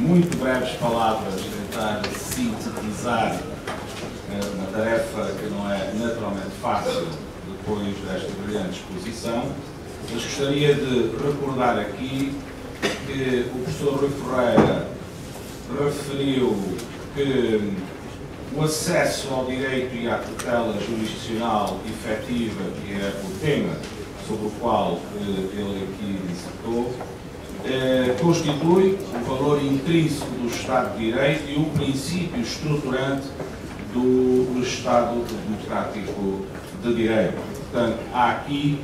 muito breves palavras, tentar sintetizar uma tarefa que não é naturalmente fácil depois desta brilhante exposição, mas gostaria de recordar aqui que o professor Rui Ferreira referiu que o acesso ao direito e à tutela jurisdicional efetiva, que é o tema sobre o qual ele aqui dissertou, constitui um valor intrínseco do Estado de Direito e um princípio estruturante do Estado Democrático de Direito. Portanto, há aqui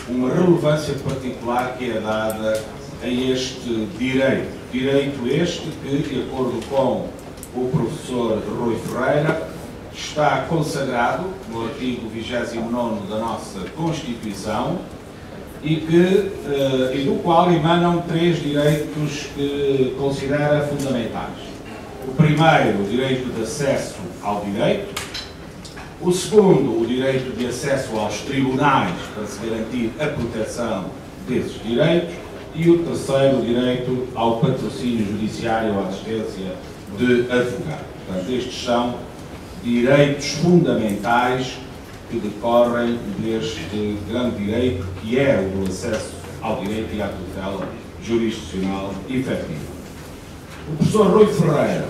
uma relevância particular que é dada a este direito. Direito este que, de acordo com o professor Rui Ferreira, está consagrado no artigo 29º da nossa Constituição e do qual emanam três direitos que considera fundamentais. O primeiro, o direito de acesso ao direito. O segundo, o direito de acesso aos tribunais para se garantir a proteção desses direitos. E o terceiro, o direito ao patrocínio judiciário ou à assistência de advogado. Portanto, estes são direitos fundamentais que decorrem deste grande direito que é o do acesso ao direito e à tutela jurisdicional efetiva. O professor Rui Ferreira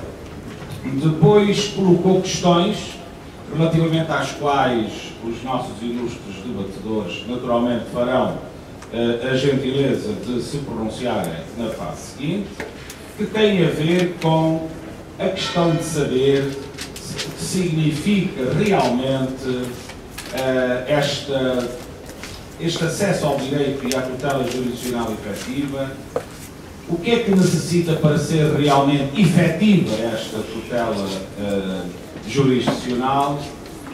depois colocou questões relativamente às quais os nossos ilustres debatedores naturalmente farão a gentileza de se pronunciarem na fase seguinte, que tem a ver com a questão de saber o que significa realmente este acesso ao direito e à tutela jurisdicional efetiva, o que é que necessita para ser realmente efetiva esta tutela jurisdicional,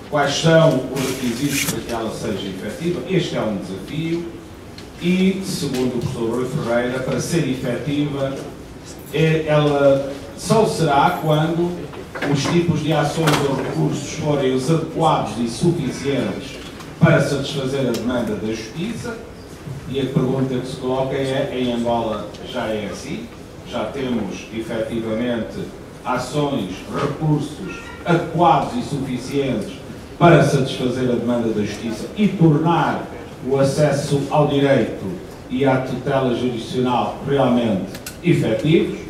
quais são os requisitos para que ela seja efetiva. Este é um desafio e, segundo o professor Rui Ferreira, para ser efetiva, ela só será quando os tipos de ações ou recursos forem os adequados e suficientes para satisfazer a demanda da justiça. E a pergunta que se coloca é: em Angola já é assim? Já temos efetivamente ações, recursos adequados e suficientes para satisfazer a demanda da justiça e tornar o acesso ao direito e à tutela jurisdicional realmente efetivos?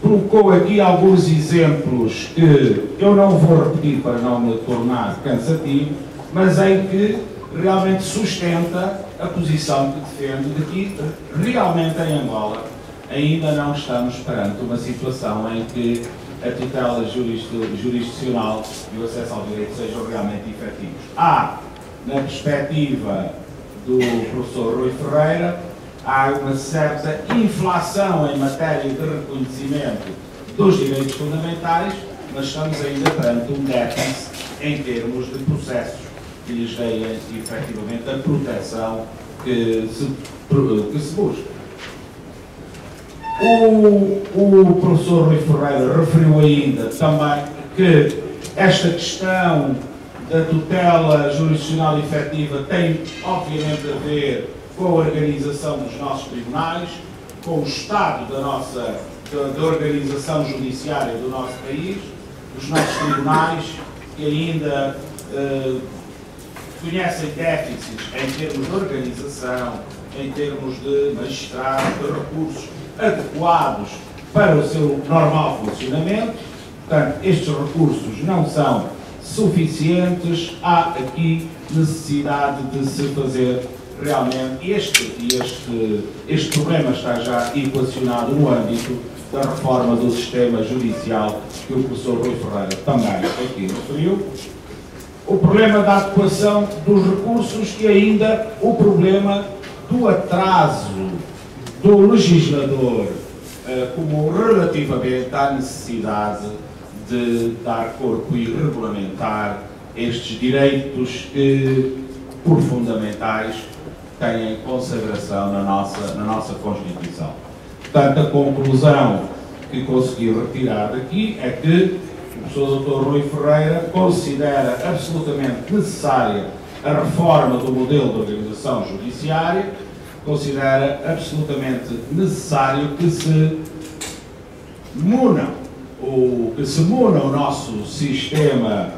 Colocou aqui alguns exemplos que eu não vou repetir para não me tornar cansativo, mas em que realmente sustenta a posição que defende de que realmente em Angola ainda não estamos perante uma situação em que a tutela jurisdicional e o acesso ao direito sejam realmente efetivos. Há, na perspectiva do professor Rui Ferreira, há uma certa inflação em matéria de reconhecimento dos direitos fundamentais, mas estamos ainda perante um déficit em termos de processos que lhes deem efetivamente a proteção que se busca. O professor Rui Ferreira referiu ainda também que esta questão da tutela jurisdicional efetiva tem obviamente a ver com a organização dos nossos tribunais, com o estado da organização judiciária do nosso país, os nossos tribunais que ainda conhecem déficits em termos de organização, em termos de magistrados, de recursos adequados para o seu normal funcionamento. Portanto, estes recursos não são suficientes. Há aqui necessidade de se fazer realmente este problema está já equacionado no âmbito da reforma do sistema judicial que o professor Rui Ferreira também aqui referiu. O problema da adequação dos recursos e ainda o problema do atraso do legislador como relativamente à necessidade de dar corpo e regulamentar estes direitos que, por fundamentais, têm consagração na nossa Constituição. Portanto, a conclusão que consegui retirar daqui é que o professor Dr. Rui Ferreira considera absolutamente necessária a reforma do modelo de organização judiciária, considera absolutamente necessário que se se muna o nosso sistema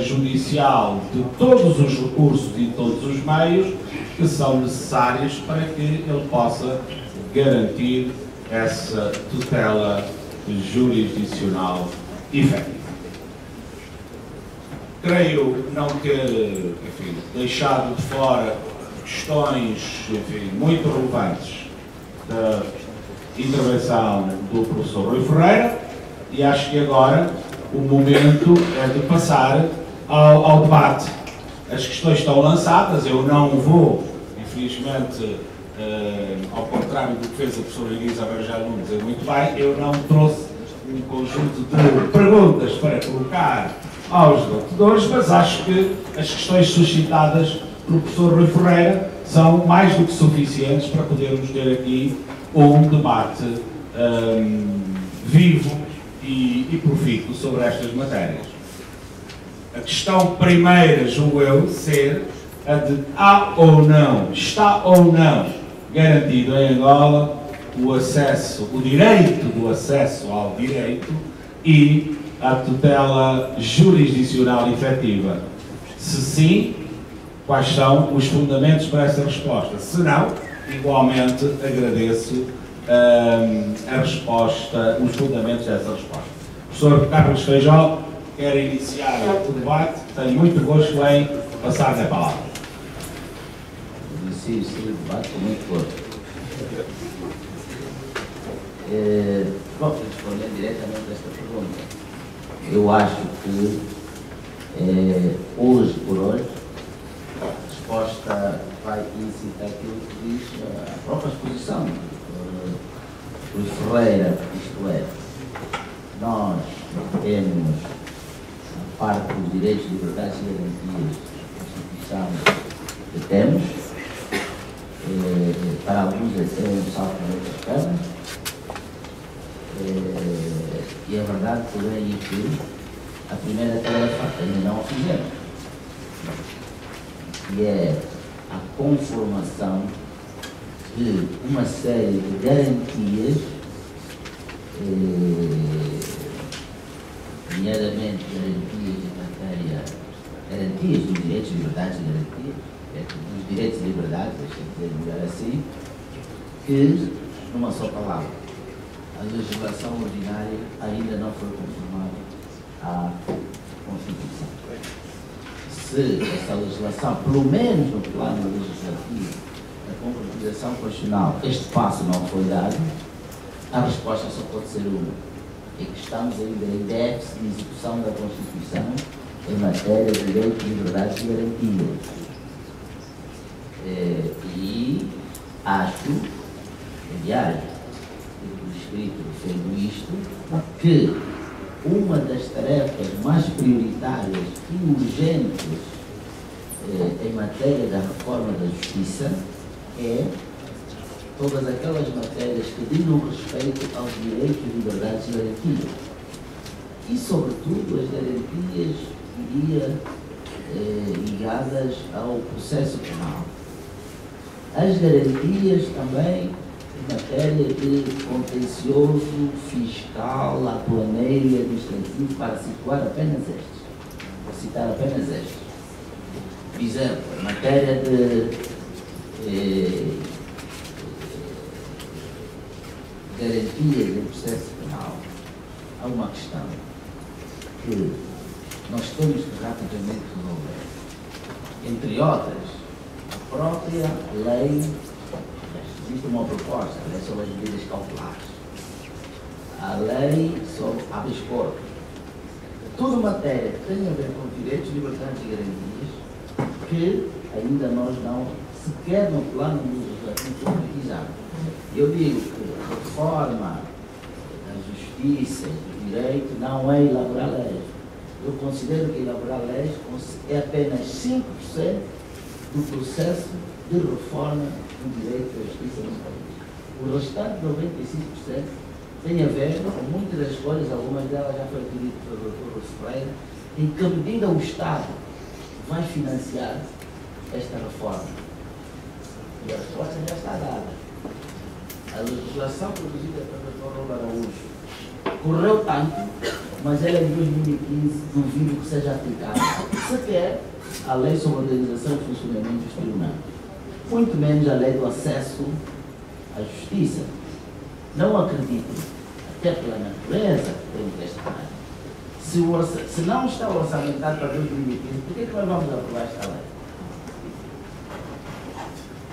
judicial de todos os recursos e de todos os meios que são necessários para que ele possa garantir essa tutela jurisdicional efetiva. Creio não ter, enfim, deixado de fora questões, enfim, muito relevantes da intervenção do professor Rui Ferreira, e acho que agora o momento é de passar ao debate. As questões estão lançadas, eu não vou, infelizmente, ao contrário do que fez a professora Elisa Barjal dizer muito bem, eu não trouxe um conjunto de perguntas para colocar aos debatedores, mas acho que as questões suscitadas pelo professor Rui Ferreira são mais do que suficientes para podermos ter aqui um debate vivo e profícuo sobre estas matérias. A questão primeira, julgo eu, ser a de está ou não garantido em Angola o acesso, o direito do acesso ao direito e a tutela jurisdicional efetiva. Se sim, quais são os fundamentos para essa resposta? Se não, igualmente agradeço a resposta, os fundamentos dessa resposta. O professor Carlos Feijó quer iniciar o debate, tenho muito gosto em passar-lhe a palavra. Inicio o debate com muito gosto. Vou responder diretamente a esta pergunta. Eu acho que hoje por hoje a resposta vai incitar aquilo que diz a própria exposição do Ferreira, isto é, nós temos a parte dos direitos, liberdades e garantias da Constituição que temos, para alguns até um salto na outra perna, e é verdade, porém, que a primeira tarefa ainda não a fizemos, que é a conformação de uma série de garantias, nomeadamente garantias em matéria, garantias dos direitos, liberdades e garantias, dos direitos e liberdades, deixa-me dizer assim, que, numa só palavra, a legislação ordinária ainda não foi conformada à Constituição. Se essa legislação, pelo menos no plano legislativo, a concretização constitucional, este passo não foi dado, a resposta só pode ser uma. É que estamos ainda em déficit de execução da Constituição em matéria de direitos, liberdades e garantias. E acho, aliás, por escrito sendo isto, que uma das tarefas mais prioritárias e urgentes em matéria da reforma da Justiça é todas aquelas matérias que digam respeito aos direitos, liberdades e garantias. E, sobretudo, as garantias, diria, ligadas ao processo penal. As garantias também em matéria de contencioso, fiscal, aduaneiro e administrativo, para situar apenas estes. Vou citar apenas estes. Por exemplo, em matéria de garantias em processo penal, há uma questão que nós temos que rapidamente resolver. Entre outras, a própria lei, existe uma proposta, a lei sobre as medidas cautelares, a lei sobre habeas corpus, toda matéria que tem a ver com direitos, liberdades e garantias, que ainda nós não, sequer no plano legislativo, concretizamos. Eu digo que a reforma da justiça e do direito não é elaborar leis. Eu considero que elaborar leis é apenas 5% do processo de reforma do direito da justiça no país. O restante 95% tem a ver com muitas das coisas, algumas delas já foi dito pelo Dr. Ferreira, em que medida o Estado vai financiar esta reforma. E a resposta já está dada. A legislação produzida pelo Dr. Raul Araújo correu tanto, mas ela em 2015 duvido que seja aplicada sequer a lei sobre a organização e funcionamento dos tribunais, muito menos a lei do acesso à justiça. Não acredito, até pela natureza deste ano, se não está orçamentado para 2015, por que nós vamos aprovar esta lei?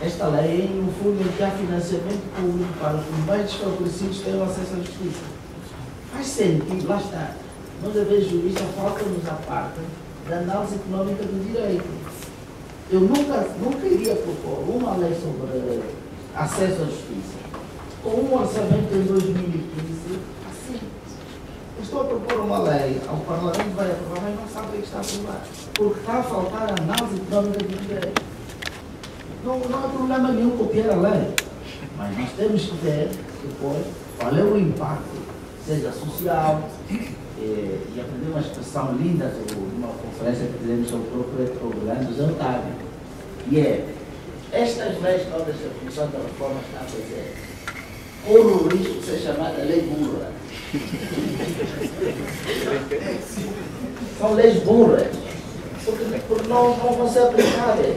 Esta lei, no fundo, é que há financiamento público para que os mais desfavorecidos tenham acesso à justiça. Faz sentido, lá está. Nós, a vez jurista, falta-nos a parte da análise económica do direito. Eu nunca iria propor uma lei sobre acesso à justiça com um orçamento em 2015 assim. Eu estou a propor uma lei, o Parlamento vai aprovar, mas não sabe o que está a aprovar, porque está a faltar a análise económica do direito. Não há problema nenhum copiar a lei, mas nós temos que ver depois qual é o impacto, seja social, e aprendi uma expressão linda de uma conferência que fizemos sobre o programa dos Otávio, e é: estas leis todas que a Comissão da Reforma está a fazer, corre o risco de ser chamada lei burra. São leis burras, porque não vão ser aplicadas.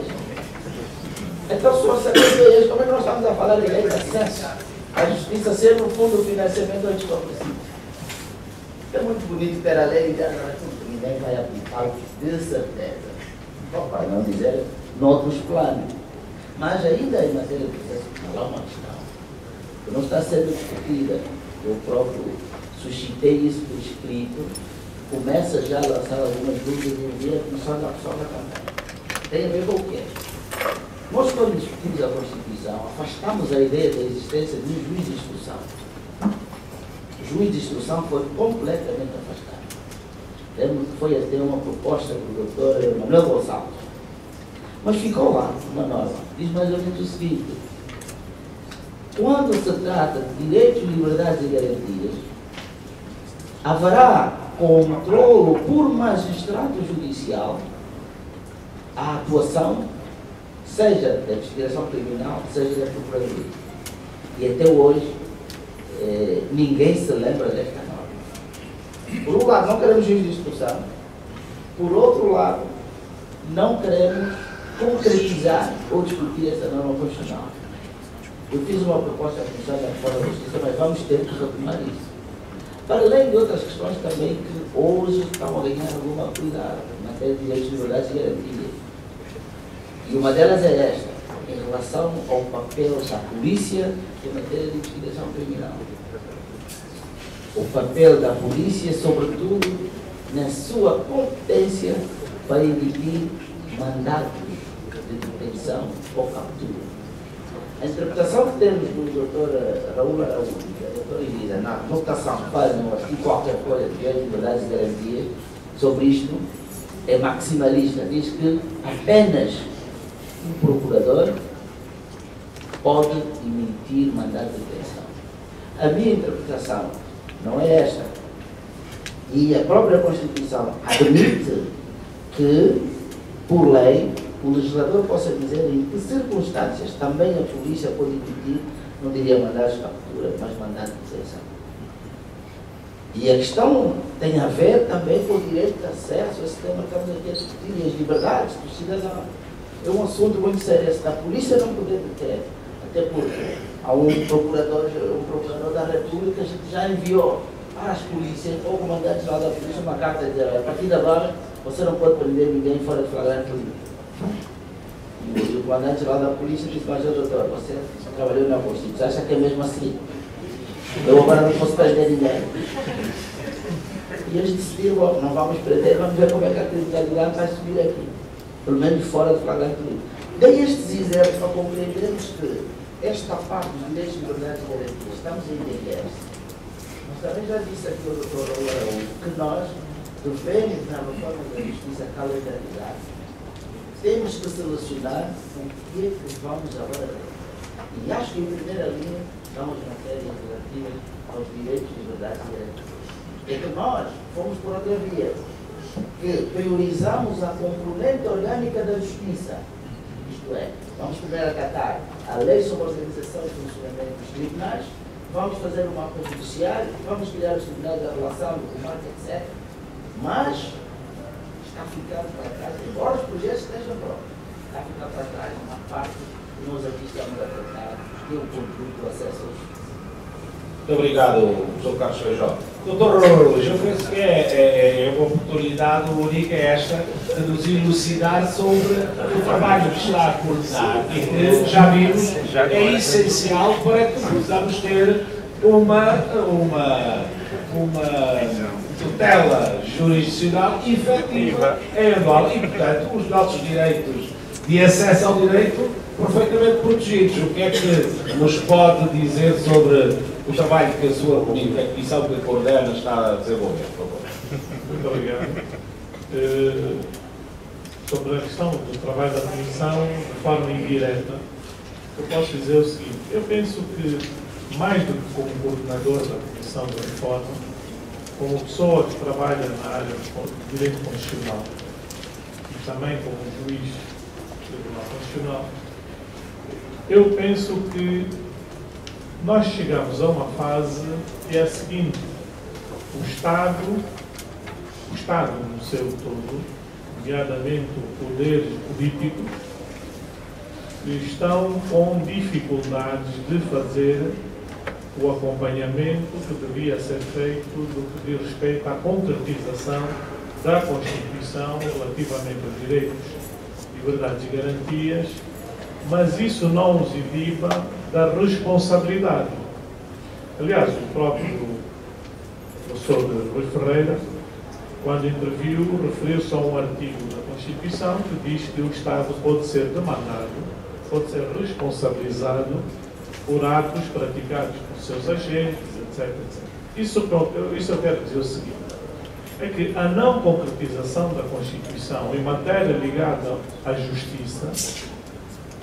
Então, se você vê como é que nós estamos a falar de lei de acesso à justiça ser, no fundo, o financiamento do desfavorecido? É muito bonito ter a lei e dizer que ninguém vai aplicá-lo, de certeza. Para não dizer noutros planos. Mas ainda em matéria de processo penal há uma questão que não está sendo discutida. Eu próprio suscitei isso por escrito, começa já a lançar algumas dúvidas e envia a Comissão da Pessoa também. Tem a ver com o quê? Nós, quando discutimos a Constituição, afastamos a ideia da existência de um juiz de instrução. O juiz de instrução foi completamente afastado. Foi até uma proposta do Dr. Manuel Gonçalves. Mas ficou lá uma norma. Diz mais ou menos o seguinte: quando se trata de direitos, liberdades e garantias, haverá controlo por magistrado judicial à atuação, seja da investigação criminal, seja da procuradoria. E até hoje, ninguém se lembra desta norma. Por um lado, não queremos juiz de instrução. Por outro lado, não queremos concretizar ou discutir essa norma constitucional. Eu fiz uma proposta à Comissão da Reforma da Justiça, mas vamos ter que retomar isso. Para além de outras questões também que hoje estão a ganhar alguma cuidado na matéria de direitos, liberdades e garantias. E uma delas é esta, em relação ao papel da polícia em matéria de investigação criminal. O papel da polícia, sobretudo, na sua competência para emitir mandatos de detenção ou captura. A interpretação que temos do Dr. Raul Araújo e da doutora Elisa na votação que fazem no artigo qualquer coisa de direitos, liberdades e garantias sobre isto é maximalista. Diz que apenas um procurador pode emitir mandato de detenção. A minha interpretação não é esta. E a própria Constituição admite que, por lei, o legislador possa dizer em que circunstâncias também a polícia pode emitir, não diria mandados de captura, mas mandados de detenção. E a questão tem a ver também com o direito de acesso a esse tema que estamos aqui a discutir, e as liberdades do cidadão. É um assunto muito sério esse da polícia não poder deter, até porque há um procurador da República que já enviou para as polícias ou comandante-geral da polícia uma carta de dizer: a partir de agora você não pode prender ninguém fora de flagrante livre. E o comandante-geral da polícia disse: mas doutor, você trabalhou na Constituição, acha que é mesmo assim? Eu agora não posso prender ninguém. E eles decidiram: não vamos prender, vamos ver como é que a criminalidade vai subir aqui, pelo menos fora de flagrante livre. Dei estes exemplos para compreendermos que esta parte dos direitos, liberdades e garantias estamos a entender-se. Mas também já disse aqui o Dr. Raul Araújo que nós devemos, na reforma da justiça, calendarizar. Temos que selecionar o que é que vamos agora ver. E acho que em primeira linha estamos em matérias relativas aos direitos, liberdades e garantias. É que nós fomos por outra via, que priorizamos a componente orgânica da justiça. Isto é, vamos primeiro acatar a lei sobre a organização e funcionamento dos tribunais vamos fazer uma acordo judiciário, vamos criar os tribunais da relação, do comando, etc. Mas está ficando para trás, embora os projetos estejam prontos, está ficando para trás uma parte que nós aqui estamos a tratar, que é o controle do acesso ao justiça. Muito obrigado, Dr. Carlos Feijó. Dr. Luís, eu penso que é uma oportunidade única esta de nos elucidar sobre o trabalho que está a coordenar e que, já vimos, é essencial para que possamos ter uma tutela jurisdicional efetiva em Angola e, portanto, os nossos direitos de acesso ao direito perfeitamente protegidos. O que é que nos pode dizer sobre o trabalho que a sua comissão que coordena está a desenvolver, por favor? Muito obrigado. Sobre a questão do trabalho da comissão, de forma indireta, eu posso dizer o seguinte: eu penso que, mais do que como coordenador da Comissão de Reforma, como pessoa que trabalha na área do direito constitucional e também como juiz do Tribunal Constitucional, eu penso que nós chegamos a uma fase que é a seguinte: o Estado no seu todo, nomeadamente o poder político, estão com dificuldades de fazer o acompanhamento que devia ser feito do que diz respeito à concretização da Constituição relativamente aos direitos, liberdades e garantias, mas isso não os inibe da responsabilidade. Aliás, o próprio professor Rui Ferreira, quando interviu, referiu-se a um artigo da Constituição que diz que o Estado pode ser demandado, pode ser responsabilizado por atos praticados por seus agentes, etc. Isso eu quero dizer o seguinte: é que a não concretização da Constituição em matéria ligada à justiça,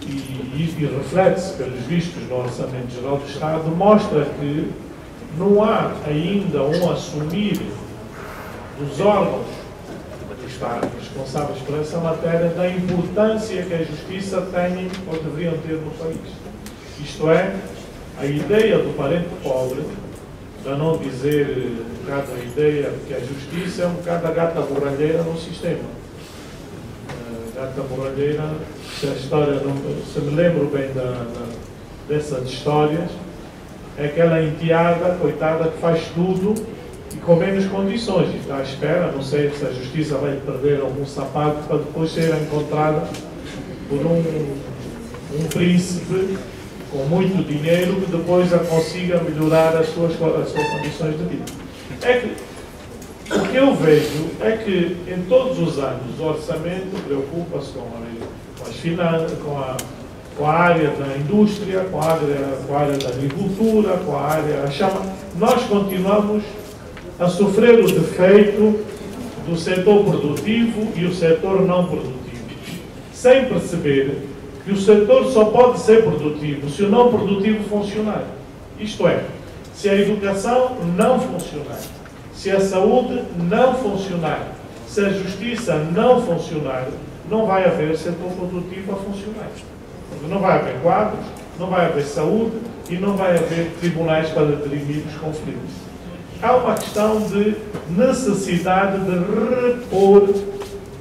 e reflete-se pelos vistos no Orçamento Geral do Estado, mostra que não há ainda um assumir dos órgãos do Estado responsáveis por essa matéria da importância que a justiça tem ou deveriam ter no país. Isto é, a ideia do parente pobre, para não dizer um bocado a ideia de que a justiça é um bocado a gata borralheira no sistema. A gata borralheira, se a história, se me lembro bem dessas histórias, é aquela enteada, coitada, que faz tudo e com menos condições, e está à espera, não sei se a justiça vai perder algum sapato para depois ser encontrada por um príncipe com muito dinheiro que depois a consiga melhorar as suas condições de vida. É que o que eu vejo é que em todos os anos o orçamento preocupa-se com as finanças, com a área da indústria, com a área da agricultura, com a área... Nós continuamos a sofrer o defeito do setor produtivo e o setor não produtivo, sem perceber que o setor só pode ser produtivo se o não produtivo funcionar. Isto é, se a educação não funcionar, se a saúde não funcionar, se a justiça não funcionar, não vai haver setor produtivo a funcionar. Porque não vai haver quadros, não vai haver saúde e não vai haver tribunais para dirimir os conflitos. Há uma questão de necessidade de repor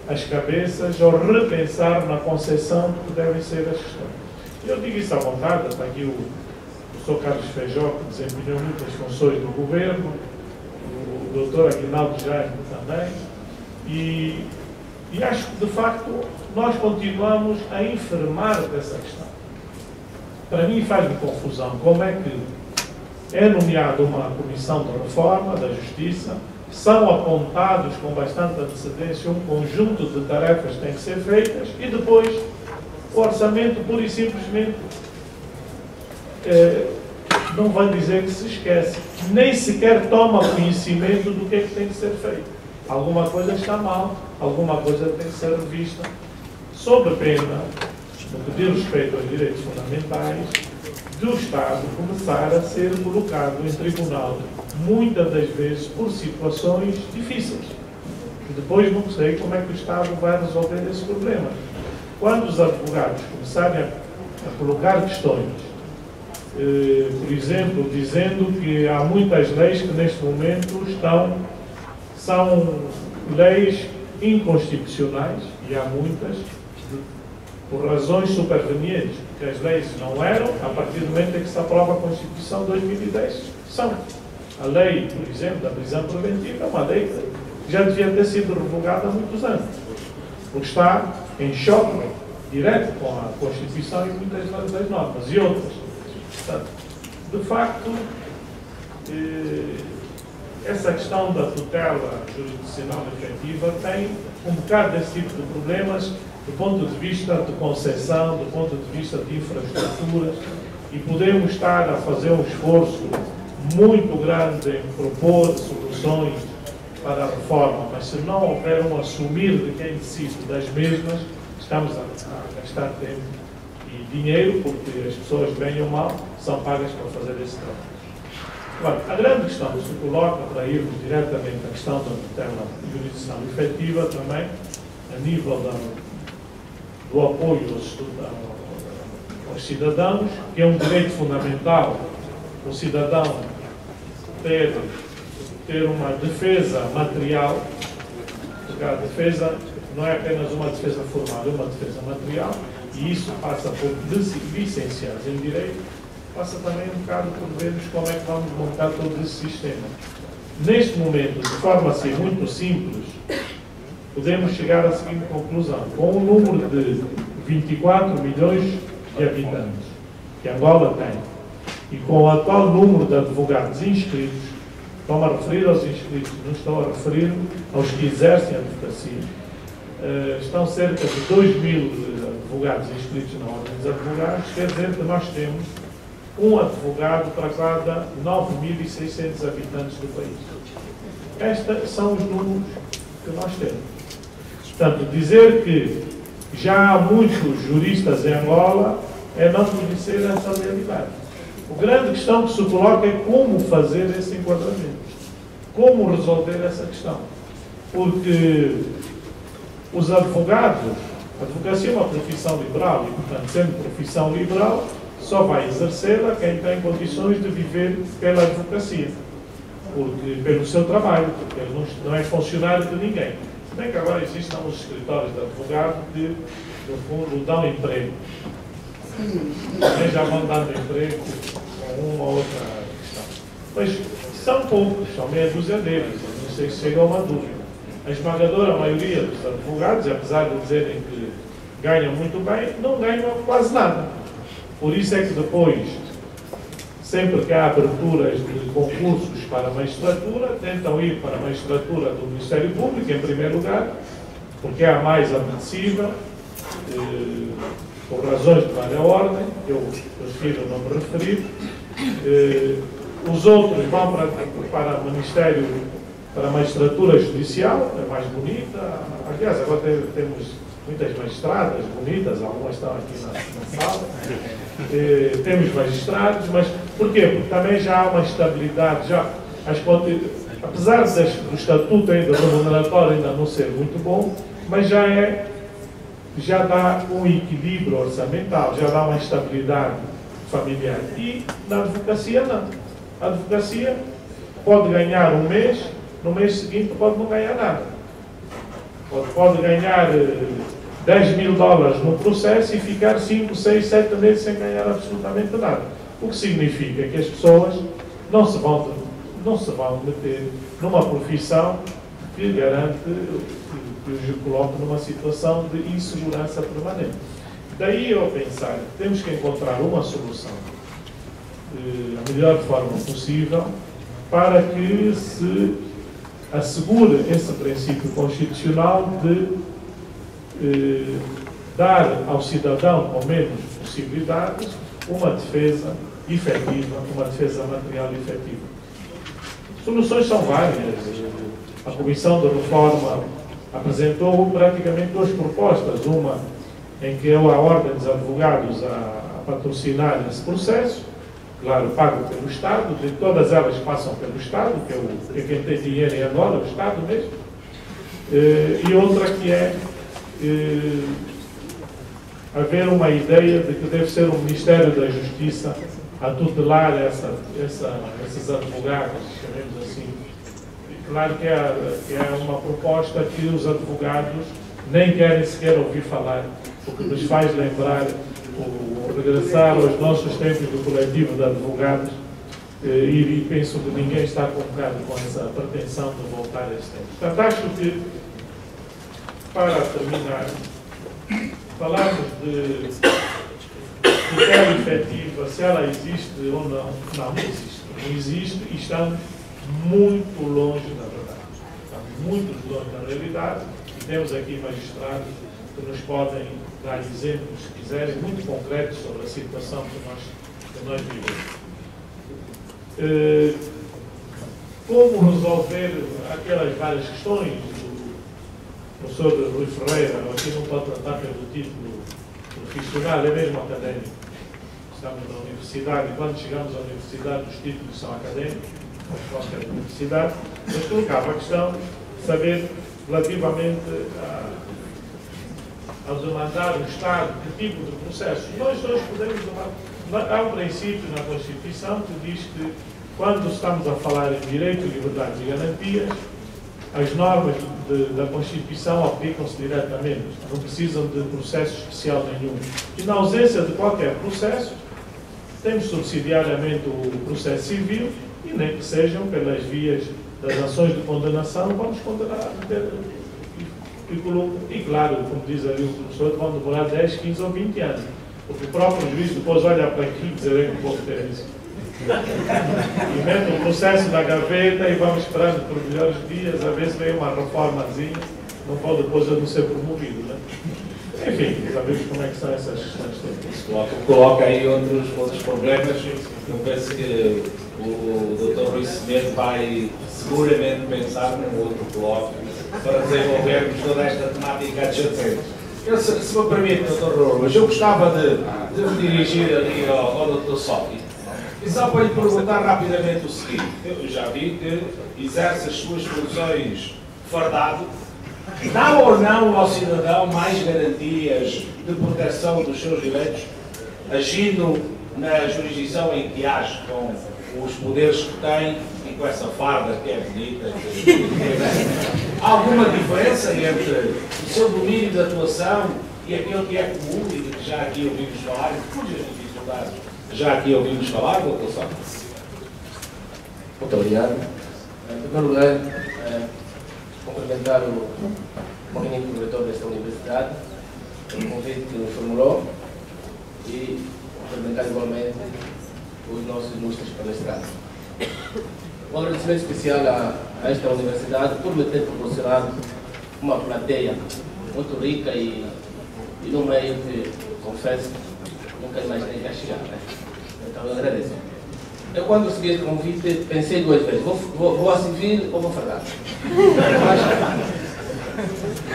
as cabeças ou repensar na concepção que devem ser as questões. Eu digo isso à vontade, está aqui o professor Carlos Feijó, que desempenhou muitas funções do governo, o doutor Aguinaldo Jaime também, e acho que, de facto, nós continuamos a enfermar dessa questão. Para mim faz-me confusão como é que é nomeada uma comissão de reforma da justiça, são apontados com bastante antecedência um conjunto de tarefas que têm que ser feitas e depois o orçamento pura e simplesmente não vai dizer que se esquece, nem sequer toma conhecimento do que é que tem que ser feito. Alguma coisa está mal, alguma coisa tem que ser revista, sob pena, no que diz respeito aos direitos fundamentais, do Estado começar a ser colocado em tribunal, muitas das vezes por situações difíceis. E depois não sei como é que o Estado vai resolver esse problema. Quando os advogados começarem a colocar questões por exemplo, dizendo que há muitas leis que neste momento são leis inconstitucionais, e há muitas, por razões supervenientes, porque as leis não eram, a partir do momento em que se aprova a Constituição de 2010, são. A lei, por exemplo, da prisão preventiva é uma lei que já devia ter sido revogada há muitos anos, porque está em choque direto com a Constituição e muitas das normas e outras. Portanto, de facto, essa questão da tutela jurisdicional efetiva tem um bocado desse tipo de problemas do ponto de vista de concessão, do ponto de vista de infraestruturas, e podemos estar a fazer um esforço muito grande em propor soluções para a reforma, mas se não houver um assumir de quem decide das mesmas, estamos a gastar tempo e dinheiro, porque as pessoas, bem ou mal, são pagas para fazer esse trabalho. Agora, a grande questão que se coloca, para irmos diretamente à questão da tutela jurisdicional efetiva, também, a nível do apoio aos cidadãos, que é um direito fundamental, o cidadão ter uma defesa material, porque a defesa não é apenas uma defesa formal, é uma defesa material, e isso passa por licenciados em direito, passa também um bocado por vermos como é que vamos montar todo esse sistema. Neste momento, de forma assim muito simples, podemos chegar à seguinte conclusão: com um número de 24 milhões de habitantes que Angola tem, e com o atual número de advogados inscritos, estou-me a referir aos inscritos, não estou a referir aos que exercem a advocacia, estão cerca de 2 mil advogados inscritos na Ordem dos Advogados, quer dizer que nós temos um advogado para cada 9.600 habitantes do país. Estes são os números que nós temos. Portanto, dizer que já há muitos juristas em Angola é não conhecer essa realidade. A grande questão que se coloca é como fazer esse enquadramento, como resolver essa questão. Porque os advogados, a advocacia é uma profissão liberal, e, portanto, sendo profissão liberal, só vai exercê-la quem tem condições de viver pela advocacia, pelo seu trabalho, porque ele não é funcionário de ninguém. Se bem que agora existem os escritórios de advogado que, no fundo, dão emprego. Também já vão dando emprego com uma ou outra questão. Mas são poucos, são meia dúzia deles, não sei se chega a uma dúvida. A esmagadora maioria dos advogados, apesar de dizerem que ganham muito bem, não ganham quase nada. Por isso é que depois, sempre que há aberturas de concursos para a magistratura, tentam ir para a magistratura do Ministério Público, em primeiro lugar, porque é a mais apetecível, por razões de várias ordem, eu prefiro não me referir. Os outros vão para o Ministério, para a magistratura judicial, é mais bonita. Aliás, agora temos muitas magistradas bonitas, algumas estão aqui na sala. Temos magistrados, mas porquê? Porque também já há uma estabilidade, apesar do estatuto ainda remuneratório ainda não ser muito bom, mas já dá um equilíbrio orçamental, já dá uma estabilidade familiar. E na advocacia não. A advocacia pode ganhar um mês, no mês seguinte pode não ganhar nada. Pode ganhar $10 mil no processo e ficar 5, 6, 7 meses sem ganhar absolutamente nada. O que significa que as pessoas não se vão meter numa profissão que garante, que os coloque numa situação de insegurança permanente. Daí eu pensar que temos que encontrar uma solução da melhor forma possível para que se assegure esse princípio constitucional de dar ao cidadão com menos possibilidades uma defesa efetiva, uma defesa material efetiva. Soluções são várias. A Comissão de Reforma apresentou praticamente duas propostas, uma em que é a Ordem dos Advogados a patrocinar esse processo, claro, pago pelo Estado, de todas elas passam pelo Estado, que é quem tem dinheiro em Angola, o Estado mesmo, e outra que é haver uma ideia de que deve ser o Ministério da Justiça a tutelar esses advogados, chamemos assim. E claro que é uma proposta que os advogados nem querem sequer ouvir falar, porque nos faz lembrar regressar aos nossos tempos do coletivo de advogados, e penso que ninguém está convocado com essa pretensão de voltar a esse tempo. Portanto, acho que, para terminar, falarmos de tutela efetiva, se ela existe ou não. Não existe. Não existe e estamos muito longe da verdade. Estamos muito longe da realidade e temos aqui magistrados que nos podem dar exemplos, se quiserem, muito concretos sobre a situação que nós vivemos. Como resolver aquelas várias questões? O professor Rui Ferreira, aqui não pode tratar pelo título profissional, é mesmo académico. Estamos na universidade e quando chegamos à universidade os títulos são académicos, como qualquer universidade, mas colocava a questão de saber relativamente ao demandar o Estado, que tipo de processo. Nós podemos demandar. Há um princípio na Constituição que diz que quando estamos a falar em direito, liberdades e garantias, as normas da Constituição aplicam-se diretamente, não precisam de processo especial nenhum. E na ausência de qualquer processo, temos subsidiariamente o processo civil, e nem que sejam pelas vias das ações de condenação, vamos condenar. E claro, como diz ali o professor, vão demorar 10, 15 ou 20 anos. Porque o próprio juiz depois olha para aqui e dizer que pouco ter isso. E mete o processo na gaveta e vamos esperando por melhores dias, a ver se vem uma reformazinha, não pode depois eu não ser promovido, né? Enfim, sabemos como é que são essas questões todas. Coloca aí outros problemas. Eu penso que o Dr. Rui Semedo vai seguramente pensar num outro bloco para desenvolvermos toda esta temática adjacente. Se me permite, Dr. Rui, eu gostava de me dirigir ali ao Dr. Sófio. E só para lhe perguntar rapidamente o seguinte: eu já vi que exerce as suas funções fardado. Dá ou não ao cidadão mais garantias de proteção dos seus direitos, agindo na jurisdição em que age, com os poderes que tem e com essa farda que é bonita? Há alguma diferença entre o seu domínio de atuação e aquele que é comum e que já aqui ouvimos falar, e cujas dificuldades já aqui ouvimos falar, doutor Sófio? Muito obrigado. Em primeiro lugar, cumprimentar o magnífico reitor desta universidade pelo convite que nos formulou e cumprimentar igualmente os nossos ilustres palestrantes. Um agradecimento especial a esta universidade por me ter proporcionado uma plateia muito rica e num meio que, confesso, nunca imaginei que ia chegar, né? Então eu agradeço. Eu, quando recebi este convite, pensei duas vezes: vou a civil ou vou fardar?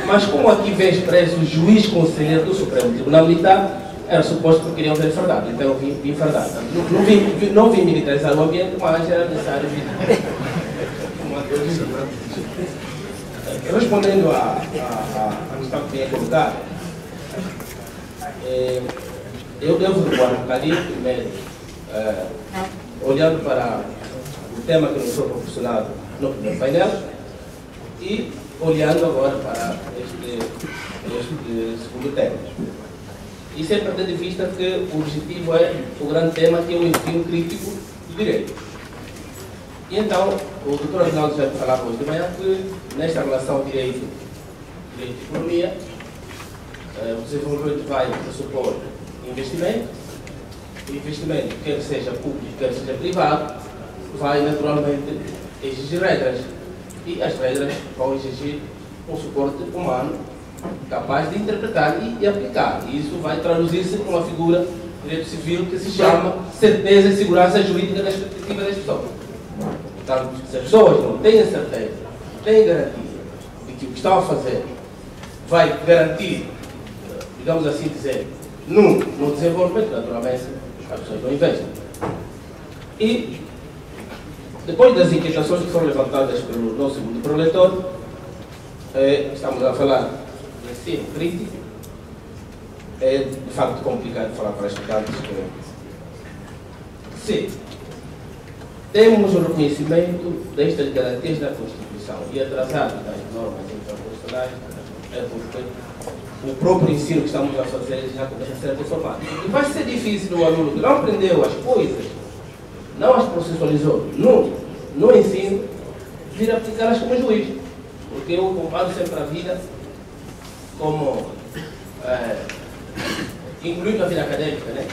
Mas como aqui vem expresso o juiz conselheiro do Supremo Tribunal Militar, era suposto que queriam ver fardado, então eu vim fardado. Não vim militarizar o ambiente, mas era necessário vir. Respondendo à questão que tinha colocado, eu devo recuar um bocadinho primeiro, olhando para o tema que nos foi proporcionado no primeiro painel e olhando agora para este segundo tema. E sempre tendo em vista que o objetivo é o grande tema, que é o ensino crítico do direito. E então, o Dr. Aguinaldo já falava hoje de manhã que nesta relação direito e economia, o desenvolvimento vai pressupor investimento. O investimento, quer seja público, quer seja privado, vai naturalmente exigir regras. E as regras vão exigir um suporte humano capaz de interpretar e aplicar. E isso vai traduzir-se numa figura de direito civil que se chama certeza e segurança jurídica das perspectivas das pessoas. Portanto, se as pessoas não têm certeza, não têm garantia de que o que estão a fazer vai garantir, digamos assim dizer, no desenvolvimento, naturalmente, as pessoas não investem. E, depois das inquietações que foram levantadas pelo nosso segundo preletor, estamos a falar de ensino crítico. É de facto complicado falar para estudantes que C. Temos o reconhecimento destas garantias da Constituição e atrasado das normas interconstitucionais é porque o próprio ensino que estamos a fazer já começa a ser transformado. E vai ser difícil o aluno que não aprendeu as coisas, não as processualizou no ensino, vir aplicá-las como juiz. Porque eu comparo sempre a vida como, incluindo a vida acadêmica, né?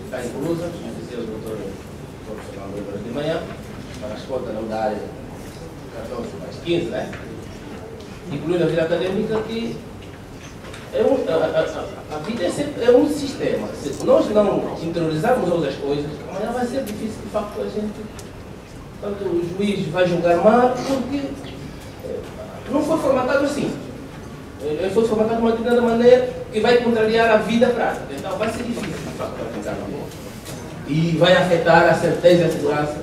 Está inclusa, como dizia o doutor profissional de manhã, para as contas não darem 14 mais 15, né? Incluindo a vida acadêmica, que a vida é um sistema. Se nós não interiorizarmos outras coisas, amanhã vai ser difícil, de facto, a gente. Tanto o juiz vai julgar mal, porque não foi formatado assim. Ele foi formatado de uma determinada maneira que vai contrariar a vida prática. Então vai ser difícil, de facto, aplicar na lei. E vai afetar a certeza e a segurança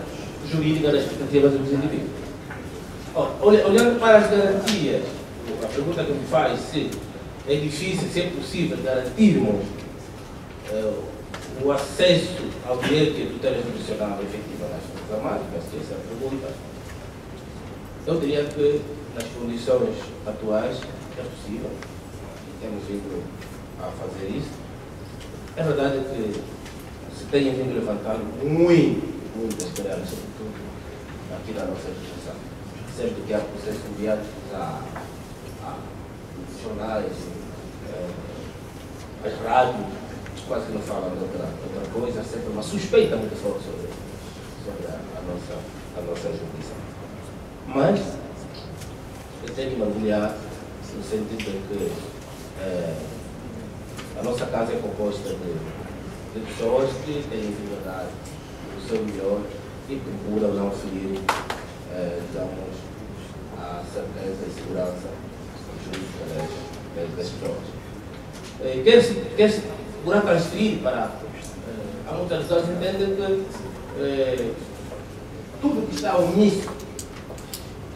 jurídica das expectativas dos indivíduos. Olhando para as garantias, a pergunta que me faz se é difícil, se é possível garantirmos o acesso ao direito de tutela judicial efetiva nas Forças Armadas, essa é a pergunta. Eu diria que nas condições atuais é possível, e temos vindo a fazer isso. É verdade que se tem vindo levantando muitas querellas, sobretudo aqui na nossa justiça. Sempre que há processos enviados a jornais, as rádios, quase que não falam de outra coisa, sempre uma suspeita muito forte sobre a nossa justiça. Mas eu tenho que mergulhar no sentido de que a nossa casa é composta de pessoas que têm vindo a dar o seu melhor e procuram não ferir, digamos, a certeza e segurança jurídica das pessoas. Quer-se procurar transferir para. Há muitas pessoas que entendem que tudo que está ao início,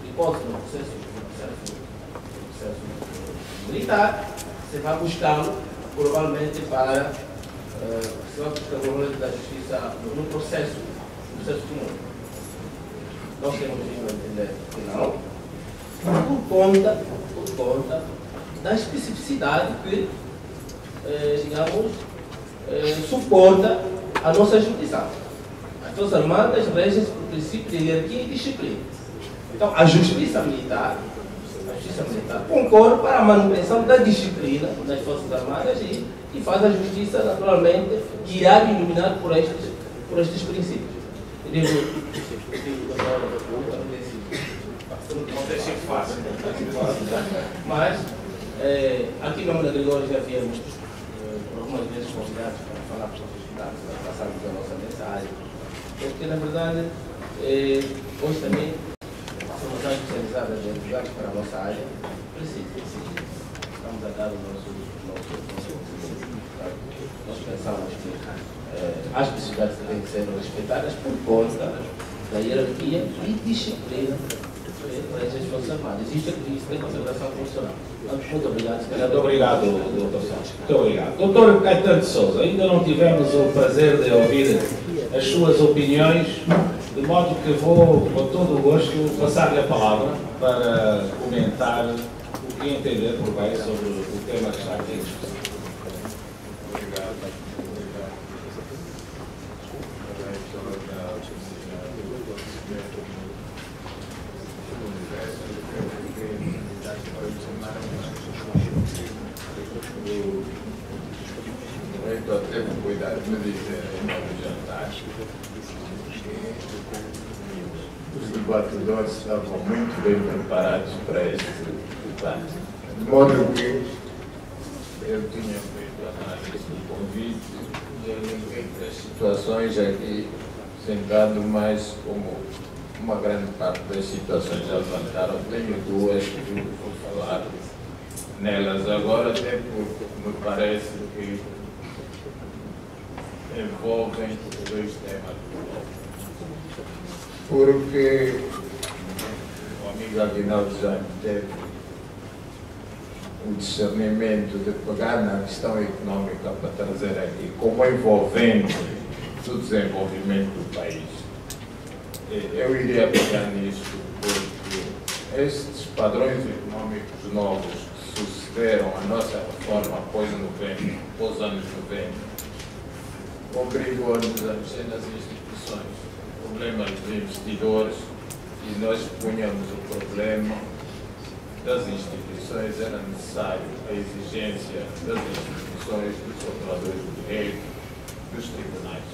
hipótese no processo militar, você vai buscá-lo provavelmente para você vai buscar o valor da justiça no processo comum. Nós temos vindo a entender que não, por conta da especificidade que, digamos, suporta a nossa justiça. As Forças Armadas regem-se por princípio de hierarquia e disciplina. Então, a justiça militar concorre para a manutenção da disciplina das Forças Armadas e faz a justiça, naturalmente, guiada e iluminada por estes princípios. Eu digo não tem sido fácil, mas aqui no Mano Gregório já viemos algumas vezes convidados para falar para os estudantes, para passarmos a nossa mensagem, porque na verdade hoje também somos mais especializadas em advogados para a nossa área, estamos a dar o nosso nós pensamos que as especificidades têm que ser respeitadas por conta da hierarquia e disciplina das Forças Armadas. Isto tem consideração profissional. Muito obrigado. Muito obrigado, doutor Santos. Muito obrigado. Doutor Caetano de Sousa, ainda não tivemos o prazer de ouvir as suas opiniões, de modo que vou, com todo o gosto, passar-lhe a palavra para comentar o que entender por bem sobre o tema que está aqui em discussão. Eu teve cuidado de me dizer em nome do jantar que os debatedores estavam muito bem preparados para este debate. De modo que eu tinha feito a análise do convite e elenquei as situações aqui sentado, mas como uma grande parte das situações já levantaram, tenho duas que vou falar nelas agora, até porque me parece que envolvem dois temas. Porque o amigo Aguinaldo já teve o discernimento de pegar na questão económica para trazer aqui como envolvente do desenvolvimento do país. Eu iria pegar nisso porque estes padrões econômicos novos que sucederam a nossa reforma após os anos 90, obrigou-nos a mexer nas instituições, problemas dos investidores, e nós punhamos o problema das instituições, era necessário a exigência das instituições, dos operadores do direito, dos tribunais.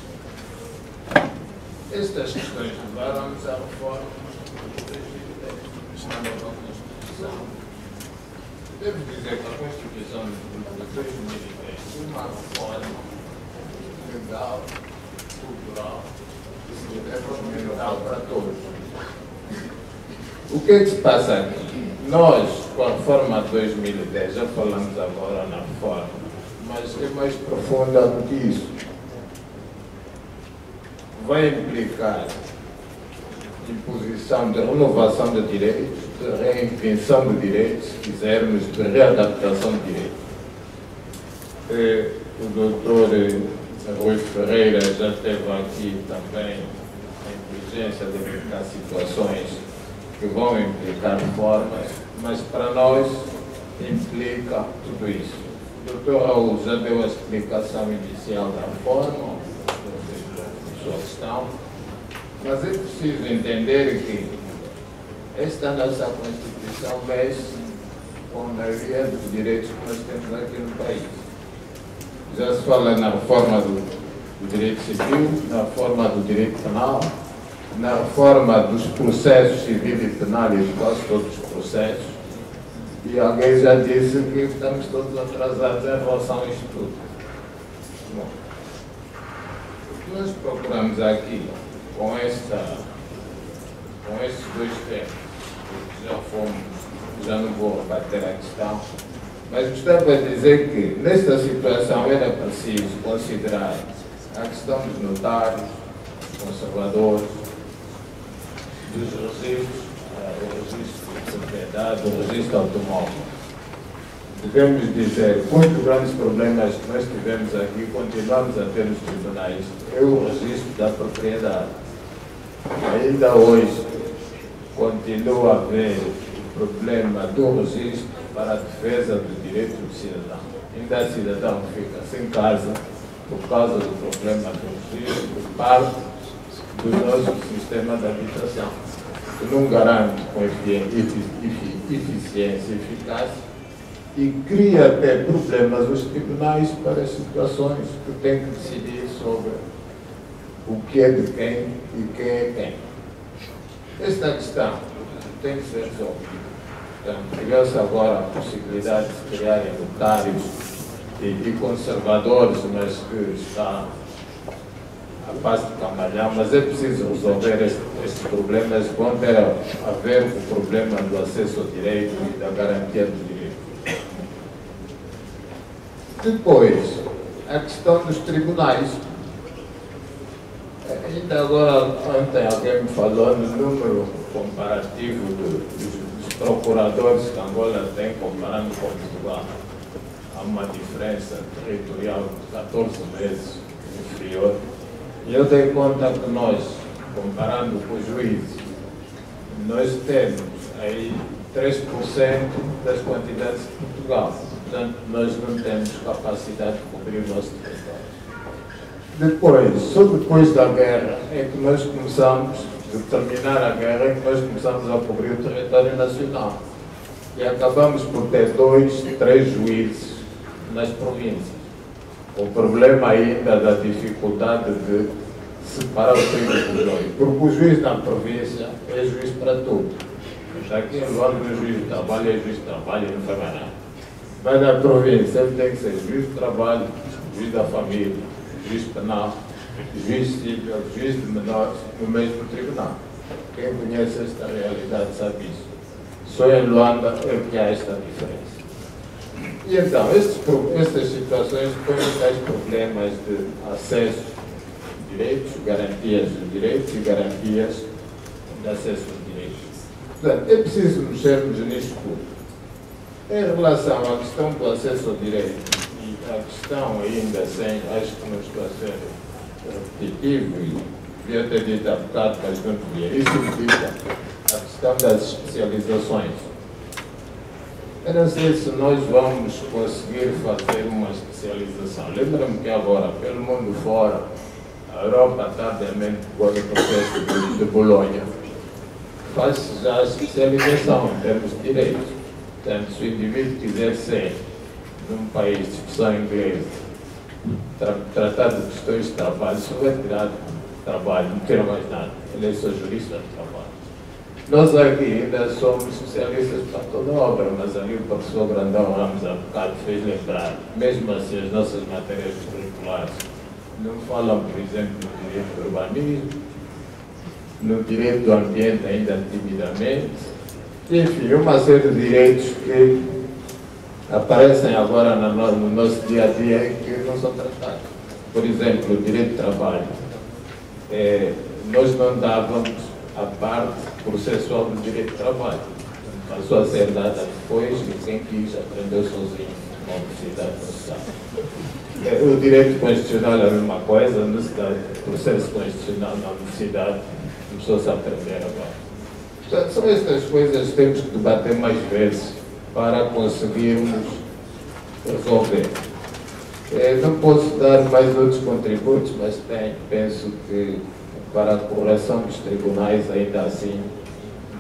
Estas questões levaram-nos à reforma da Constituição. Devo dizer que a Constituição de 2010 foi uma reforma legal, cultural e fundamental para todos. O que é que se passa aqui? Nós, com a reforma de 2010, já falamos agora na reforma, mas é mais profunda do que isso. Vai implicar imposição de renovação de direitos, de reinvenção de direitos, se quisermos, de readaptação de direitos. O doutor Rui Ferreira já teve aqui também a inteligência de identificar situações que vão implicar reformas, mas para nós implica tudo isso. O doutor Raul já deu a explicação inicial da reforma, sua questão, mas é preciso entender que esta nossa Constituição mexe com a maioria dos direitos que nós temos aqui no país. Já se fala na reforma do direito civil, na reforma do direito penal, na reforma dos processos civil e penal e de quase todos os processos, e alguém já disse que estamos todos atrasados em relação a isto tudo. Bom, o que nós procuramos aqui, com estes dois temas, já não vou rebater a questão, mas gostava de dizer que nesta situação era preciso considerar a questão dos notários, conservadores, dos registros, o registro de propriedade, o registro automóvel. Devemos dizer, muitos grandes problemas que nós tivemos aqui, continuamos a ter nos tribunais, é o registro da propriedade. Ainda hoje continua a haver o problema do registro para a defesa do direito do cidadão. Ainda o cidadão fica sem casa por causa do problema do registro, por parte do nosso sistema de habitação, que não garante com eficiência e eficácia e cria até problemas aos tribunais para as situações que têm que decidir sobre o que é de quem e quem é quem. Esta questão tem que ser resolvida. Então, criou-se agora a possibilidade de se criarem notários e conservadores, mas que está a passo de camalhão, mas é preciso resolver estes problemas vão ter a ver com o problema do acesso ao direito e da garantia do direito. Depois, a questão dos tribunais. Ainda agora, ontem alguém me falou no número comparativo dos procuradores que Angola tem comparando com Portugal. Há uma diferença territorial de 14 vezes inferior. E eu dei conta que nós, comparando com os juízes, nós temos aí 3% das quantidades de Portugal. Portanto, nós não temos capacidade de cobrir o nosso território. Depois, só depois da guerra, é que nós começamos, de terminar a guerra, é que nós começamos a cobrir o território nacional. E acabamos por ter 2, 3 juízes nas províncias. O problema ainda da dificuldade de separar o trigo do joio. Porque o juiz na província é juiz para tudo. Mas aqui em Luanda o juiz de trabalho é juiz de trabalho e não faz mais nada. Vai na província, ele tem que ser juiz de trabalho, juiz da família, juiz penal, juiz civil, juiz de menores no mesmo tribunal. Quem conhece esta realidade sabe isso. Só em Luanda é que há esta diferença. E então, estas situações põem tais problemas de acesso a direitos, garantias de direitos e garantias de acesso aos direitos. Portanto, é preciso mexermos nisto tudo. Em relação à questão do acesso ao direito, e a questão ainda sem, acho que não estou a ser repetitivo e devia ter dito há bocado, mas não devia. Isso implica a questão das especializações. Eu não sei se nós vamos conseguir fazer uma especialização. Lembra-me que agora, pelo mundo fora, a Europa tardiamente com o processo de Bolonha faz já a especialização em termos de direitos. Portanto, se o indivíduo quiser ser, num país de discussão inglesa, tratar de questões de trabalho, só vai tirar trabalho, não tira mais nada. Ele é só jurista de trabalho. Nós aqui ainda somos especialistas para toda obra, mas ali o professor Brandão Ramos há bocado fez lembrar, mesmo assim as nossas matérias curriculares não falam, por exemplo, no direito do urbanismo, no direito do ambiente ainda timidamente, enfim, uma série de direitos que aparecem agora no nosso dia a dia e que não são tratados. Por exemplo, o direito de trabalho. Nós não dávamos a parte processual do direito de trabalho. Passou a ser dada depois e quem quis aprendeu sozinho na universidade nacional. O direito constitucional é a mesma coisa, no processo constitucional na universidade começou-se a aprender agora. Portanto, são estas coisas que temos que debater mais vezes para conseguirmos resolver. Não posso dar mais outros contributos, mas penso que para a correção dos tribunais, ainda assim,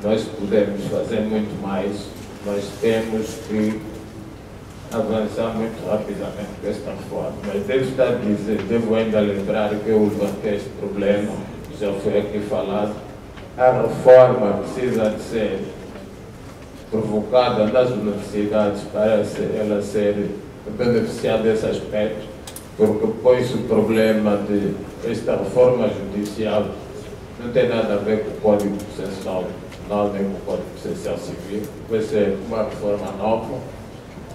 nós podemos fazer muito mais, mas temos que avançar muito rapidamente com esta reforma. Mas devo ainda lembrar que eu levantei este problema, já foi aqui falado, a reforma precisa de ser provocada nas universidades para ela ser beneficiada desse aspecto, porque põe-se o problema de esta reforma judicial não tem nada a ver com o Código Processual Penal nem com o Código Processual Civil, vai ser uma reforma nova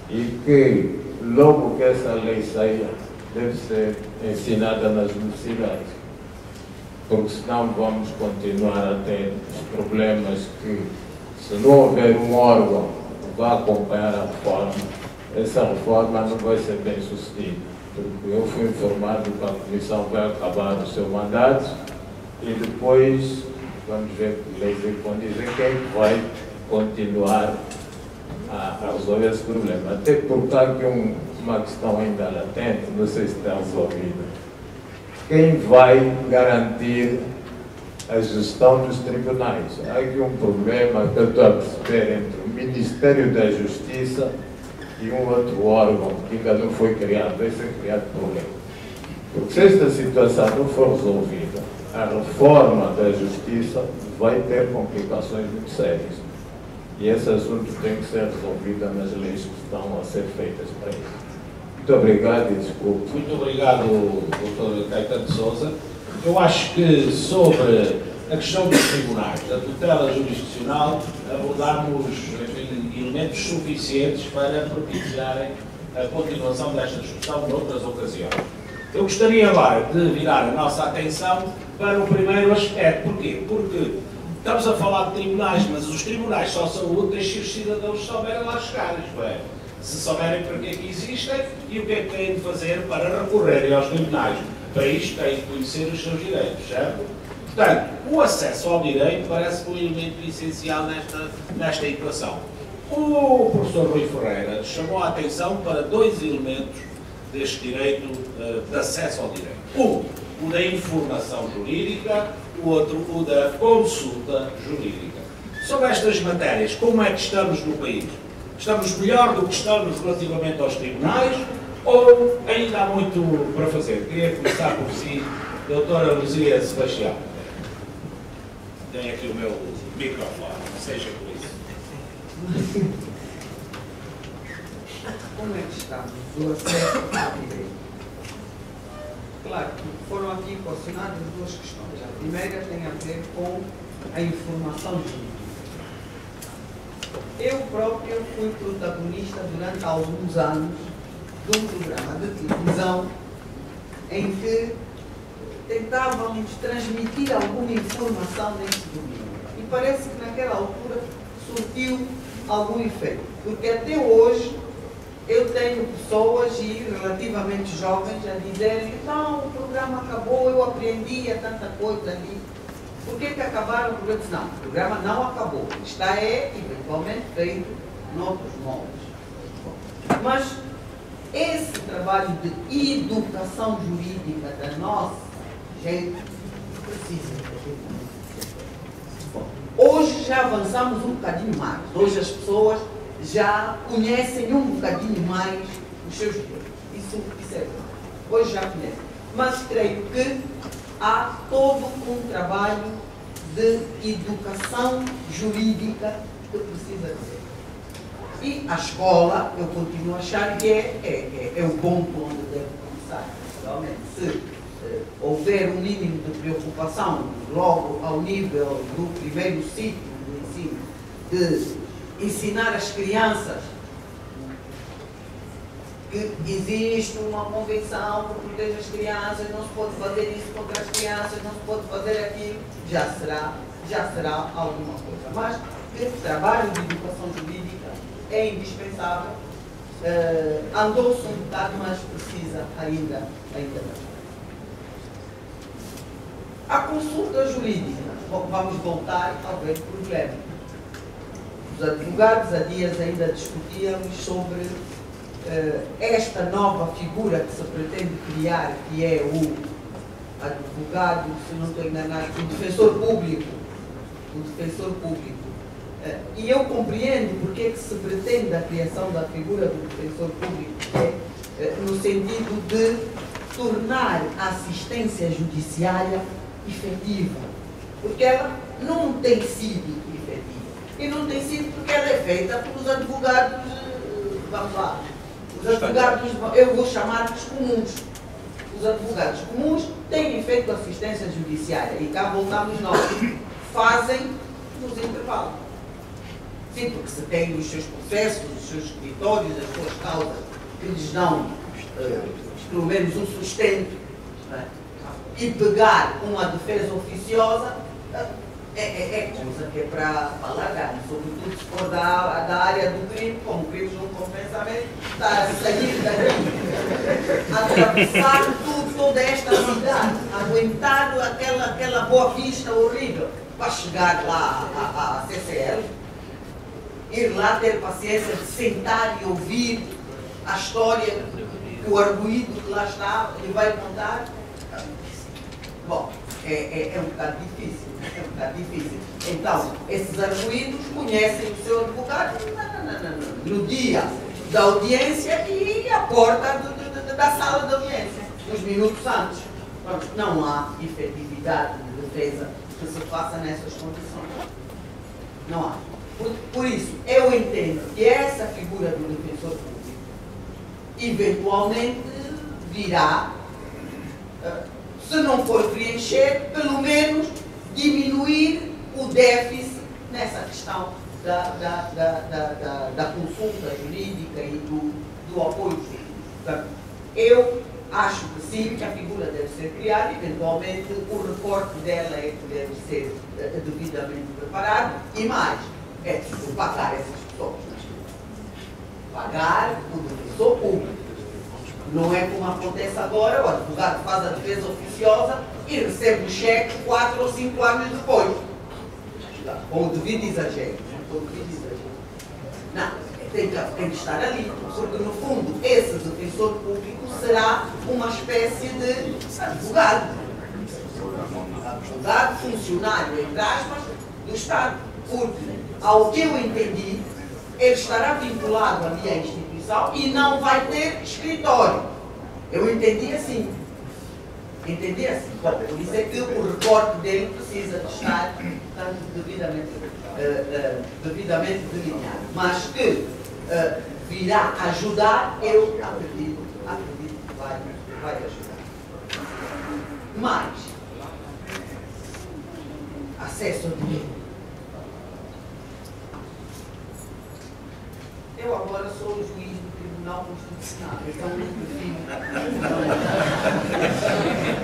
e que logo que essa lei saia deve ser ensinada nas universidades, porque senão vamos continuar a ter os problemas que, se não houver um órgão que vá acompanhar a reforma, essa reforma não vai ser bem sucedida. Porque eu fui informado que a Comissão vai acabar o seu mandato e depois vamos ver que leis e condições quem vai continuar a resolver esse problema. Até porque há aqui uma questão ainda latente, não sei se está resolvida. Quem vai garantir a gestão dos tribunais? Há aqui um problema que eu estou a perceber entre o Ministério da Justiça e um outro órgão que ainda não foi criado, vai ser criado por lei. Porque se esta situação não for resolvida, a reforma da Justiça vai ter complicações muito sérias. E esse assunto tem que ser resolvido nas leis que estão a ser feitas para isso. Muito obrigado e desculpe. Muito obrigado, Dr. Caetano de Sousa. Eu acho que sobre a questão dos tribunais, da tutela jurisdicional, abordámos elementos suficientes para propiciarem a continuação desta discussão noutras ocasiões. Eu gostaria agora de virar a nossa atenção para o primeiro aspecto. Porquê? Porque estamos a falar de tribunais, mas os tribunais só são úteis se os cidadãos souberem lá chegar, isto é, se souberem para que é que existem e o que é que têm de fazer para recorrerem aos tribunais. Para isto têm de conhecer os seus direitos, certo? Portanto, o acesso ao direito parece um elemento essencial nesta equação. O professor Rui Ferreira chamou a atenção para dois elementos deste direito de acesso ao direito. O da informação jurídica, o outro, o da consulta jurídica. Sobre estas matérias, como é que estamos no país? Estamos melhor do que estamos relativamente aos tribunais ou ainda há muito para fazer? Queria começar por si, doutora Luzia Sebastião. Tenho aqui o meu microfone, seja por isso. Como é que estamos do acesso ao direito? Claro que foram aqui equacionadas duas questões. A primeira tem a ver com a informação jurídica. Eu próprio fui protagonista durante alguns anos de um programa de televisão em que tentávamos transmitir alguma informação nesse domínio. E parece que naquela altura surtiu algum efeito. Porque até hoje eu tenho pessoas e relativamente jovens a dizerem: não, o programa acabou, eu aprendia tanta coisa ali. Por que acabaram o programa? Não, o programa não acabou. Está eventualmente feito noutros moldes. Mas esse trabalho de educação jurídica da nossa gente precisa ter. Hoje já avançamos um bocadinho mais. Hoje as pessoas já conhecem um bocadinho mais os seus direitos. Isso é bom. Hoje já conhecem. Mas creio que há todo um trabalho de educação jurídica que precisa ser. E a escola, eu continuo a achar que é o ponto onde deve começar. Realmente, se houver um mínimo de preocupação logo ao nível do primeiro ciclo do ensino, de ensinar as crianças que existe uma convenção que protege as crianças, não se pode fazer isso contra as crianças, não se pode fazer aquilo, já será alguma coisa. Mas esse trabalho de educação jurídica é indispensável, andou-se um bocado, mas precisa ainda mais. A consulta jurídica, vamos voltar ao velho problema. Os advogados, há dias ainda discutíamos sobre esta nova figura que se pretende criar, que é o advogado, se não estou enganado, o defensor público. E eu compreendo porque é que se pretende a criação da figura do defensor público, no sentido de tornar a assistência judiciária efetiva, porque ela não tem sido efetiva. E não tem sido porque ela é feita pelos advogados, vamos lá, os advogados, eu vou chamar-los comuns. Os advogados comuns têm feito assistência judiciária e cá voltamos nós, fazem nos intervalos. Sim, porque se tem os seus processos, os seus escritórios, as suas causas que lhes dão, pelo menos, um sustento, né? E pegar uma defesa oficiosa é coisa que é para largar, sobretudo se for da área do crime, como crime não compensamento, está a sair daqui, atravessar toda esta cidade, aguentar aquela boa vista horrível, para chegar lá à CCL, ir lá ter paciência de sentar e ouvir a história que o arguido que lá está lhe vai contar. Bom, é um bocado difícil. Então, esses arguidos conhecem o seu advogado no dia da audiência e à porta da sala de audiência, uns minutos antes. Não há efetividade de defesa que se faça nessas condições. Não há. Por isso, eu entendo que essa figura do defensor público eventualmente virá, se não for preencher, pelo menos diminuir o déficit nessa questão da consulta jurídica e do apoio jurídico. Portanto, eu acho que sim, que a figura deve ser criada, eventualmente o recorte dela é que deve ser devidamente preparado, e mais, é preciso pagar essas pessoas. Pagar o defensor público. Não é como acontece agora, o advogado faz a defesa oficiosa e recebe o cheque 4 ou 5 anos depois. Com o devido exagero. Não, tem que estar ali, porque no fundo esse defensor público será uma espécie de advogado. Advogado funcionário, entre aspas, do Estado. Porque, ao que eu entendi, ele estará vinculado ali à instituição e não vai ter escritório. Eu entendi assim. Bom, por isso é que o recorte dele precisa de estar devidamente delineado. Mas que virá ajudar, eu acredito que vai ajudar. Mas, acesso ao dinheiro. Eu agora sou o juiz do Tribunal Constitucional, então não prefiro.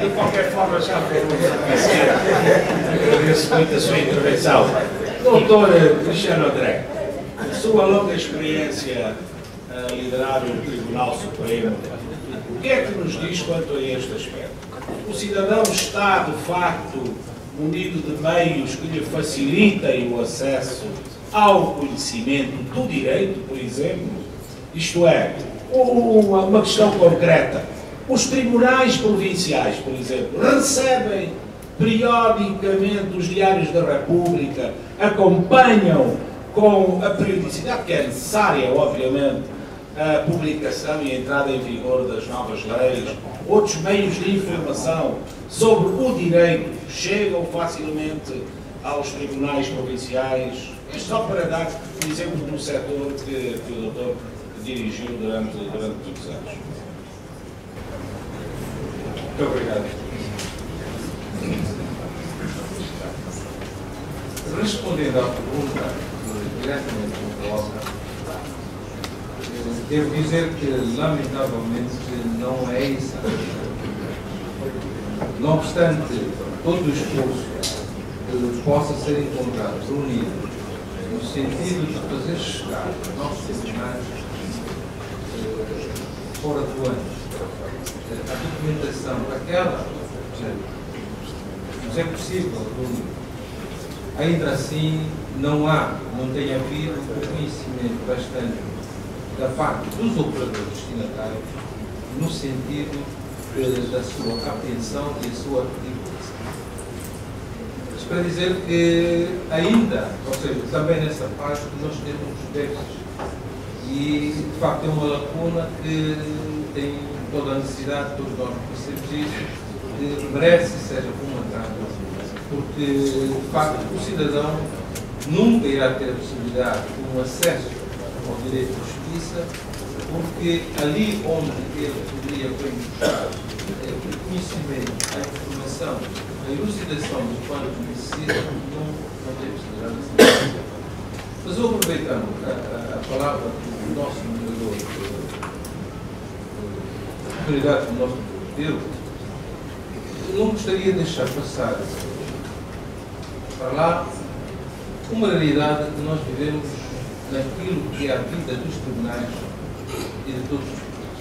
De qualquer forma, já agradeço muito a sua intervenção. Doutor Cristiano André, a sua longa experiência a liderar o Tribunal Supremo. O que é que nos diz quanto a este aspecto? O cidadão está, de facto, munido de meios que lhe facilitem o acesso ao conhecimento do direito, por exemplo? Isto é, uma questão concreta. Os tribunais provinciais, por exemplo, recebem periodicamente os diários da República, acompanham com a periodicidade que é necessária, obviamente, a publicação e a entrada em vigor das novas leis, outros meios de informação sobre o direito chegam facilmente aos tribunais provinciais. Isto só para dar um exemplo do setor que o doutor dirigiu durante muitos anos. Muito obrigado. Respondendo à pergunta diretamente do coloca, devo dizer que, lamentavelmente, não é isso. Não obstante todo o esforço que possa ser encontrado, reunido, no sentido de fazer chegar aos nossos tribunais fora do ano a documentação daquela nos é possível reunir. Ainda assim, não tem havido conhecimento bastante da parte dos operadores destinatários no sentido da sua apreensão e a sua divulgação. Mas para dizer que ainda, ou seja, também nessa parte, nós temos déficits e, de facto, é uma lacuna que tem toda a necessidade, todos nós percebemos isso, que merece e seja comatada, porque, de facto, o cidadão nunca irá ter a possibilidade de um acesso ao direito de justiça, porque ali onde ele poderia bem buscar o conhecimento, a informação, a elucidação do quanto necessita, não tem possibilidade. Mas eu, aproveitando a palavra do nosso moderador, a oportunidade do nosso modelo, eu não gostaria de deixar passar para lá uma realidade que nós vivemos naquilo que é a vida dos tribunais e de todos os tribunais.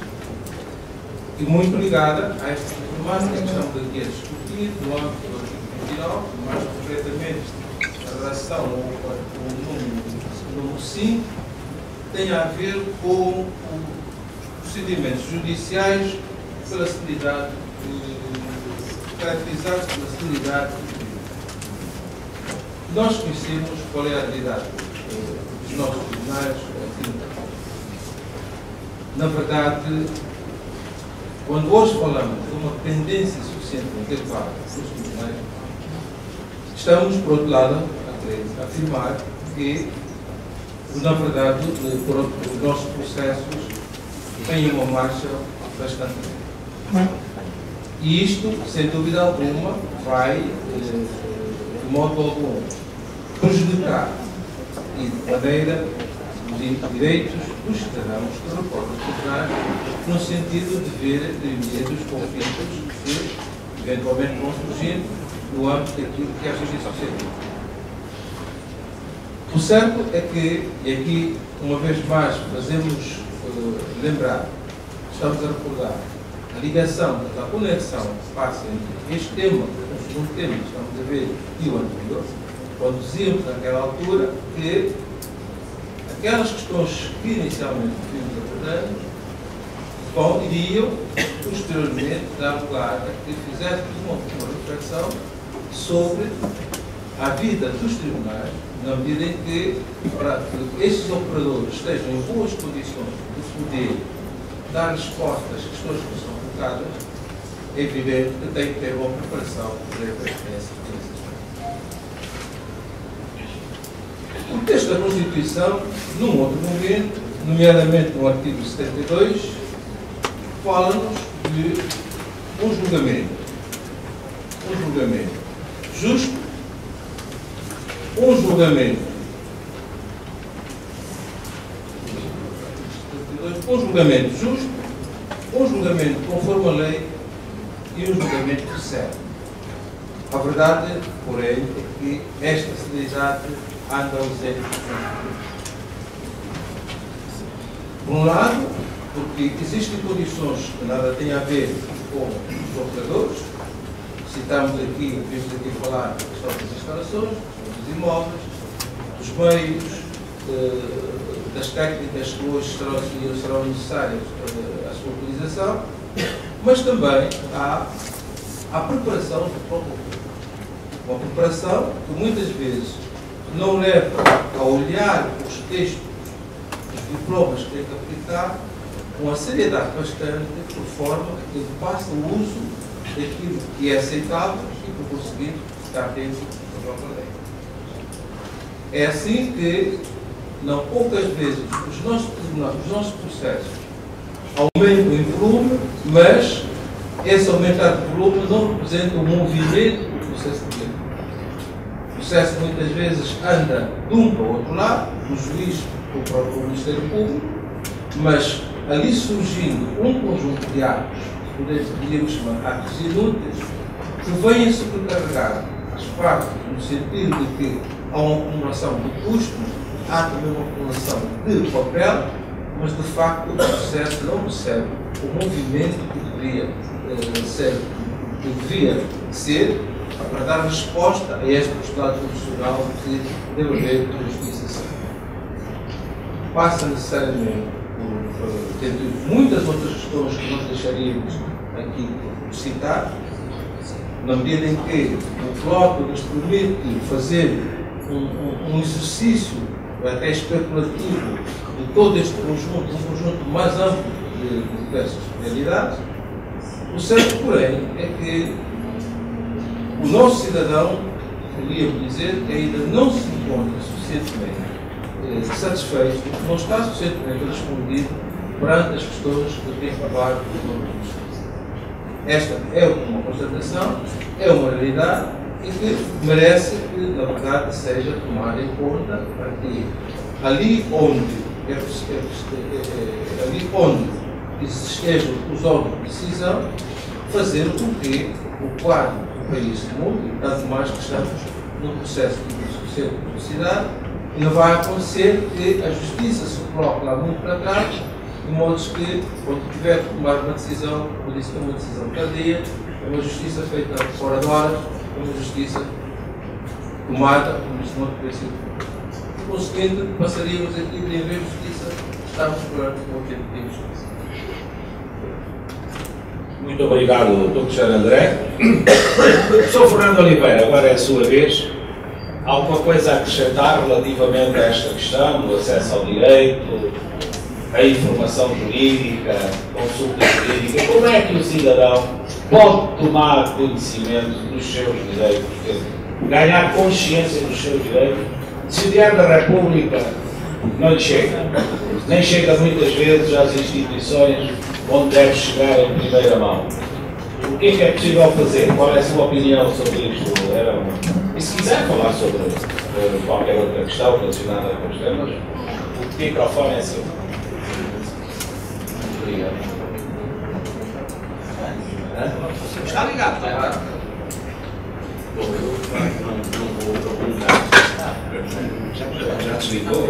E muito ligada a esta problemática que estamos aqui a discutir no âmbito do artigo 29, mais concretamente a relação com o número 5, tem a ver com os procedimentos judiciais pela celeridade, caracterizados pela celeridade. Nós conhecemos qual é a realidade dos nossos tribunais aqui no Brasil. Na verdade, quando hoje falamos de uma pendência suficiente elevada dos tribunais, estamos, por outro lado, a querer afirmar que, na verdade, os nossos processos têm uma marcha bastante lenta. E isto, sem dúvida alguma, vai, de modo algum, prejudicar e de maneira os direitos dos cidadãos que reportam os tribunais, no sentido de ver dirimir os conflitos que eventualmente vão surgir no âmbito daquilo que é a justiça social. O certo é que, e aqui uma vez mais fazemos lembrar, estamos a recordar a ligação, a conexão que passa entre este tema, o segundo tema que estamos a ver, e o anterior, quando dizíamos naquela altura que aquelas questões que inicialmente vimos abordando iriam posteriormente dar lugar a que fizéssemos uma reflexão sobre a vida dos tribunais, na medida em que, para que estes operadores estejam em boas condições de poder dar resposta às questões que são colocadas, é evidente que tem que ter uma preparação para essa. O texto da Constituição, num outro momento, nomeadamente no artigo 72, fala-nos de um julgamento justo, um julgamento justo, um julgamento conforme a lei e um julgamento certo. A verdade, porém, é que esta celeridade anda ausente. Por um lado, porque existem condições que nada têm a ver com os operadores. Citamos aqui, vimos aqui falar da questão das instalações, dos imóveis, dos meios, das técnicas que hoje serão necessárias para a sua utilização, mas também há a preparação do próprio público. Uma preparação que muitas vezes não leva a olhar os textos, os diplomas que tem que aplicar, com a seriedade bastante, por forma que ele faça o uso daquilo que é aceitável e, por conseguinte, está atento à própria lei. É assim que, não poucas vezes, os nossos tribunais, os nossos processos aumentam em volume, mas esse aumentar de volume não representa um movimento do processo de direito. O processo muitas vezes anda de um para o outro lado, do juiz para o próprio Ministério Público, mas ali surgindo um conjunto de atos, podemos chamar atos inúteis, que vêm sobrecarregar as partes no sentido de que há uma acumulação de custos, há também uma acumulação de papel, mas de facto o processo não recebe o movimento que devia ser para dar resposta a este postulado constitucional que deve haver uma justiça civil. Passa necessariamente por, dentre muitas outras questões que nós deixaríamos aqui por citar, na medida em que o Código nos permite fazer um exercício até especulativo de todo este conjunto, um conjunto mais amplo de diversas realidades. O certo, porém, é que o nosso cidadão, podíamos dizer, que ainda não se encontra suficientemente satisfeito, não está suficientemente respondido perante as questões que tem que levar o nome da justiça. Esta é uma constatação, é uma realidade e que merece que, na verdade, seja tomada em conta para que ali onde estejam os órgãos de decisão, fazer com que o quadro do país mude, tanto mais que estamos num processo de suficiente velocidade, e não vai acontecer que a justiça se coloque lá muito para trás, de modo que, quando tiver que tomar uma decisão, como disse, é uma decisão tardia, é uma justiça feita fora de horas, é uma justiça tomada como se não tivesse sido. Por conseguinte, passaríamos aqui de haver justiça, estamos perante o objetivo de justiça. Muito obrigado, Dr. Cristiano André. Sr. Fernando Oliveira, agora é a sua vez. Alguma coisa a acrescentar relativamente a esta questão do acesso ao direito, a informação jurídica, consulta jurídica? Como é que o cidadão pode tomar conhecimento dos seus direitos, ganhar consciência dos seus direitos, se o Diário da República não lhe chega? Nem chega muitas vezes às instituições onde deve chegar em primeira mão. O que é possível fazer? Qual é a sua opinião sobre isto? E se quiser falar sobre qualquer outra questão relacionada com os temas, o microfone é seu. Obrigado. Está ligado, está ligado. Bom, eu não vou aprofundar. Já desligou?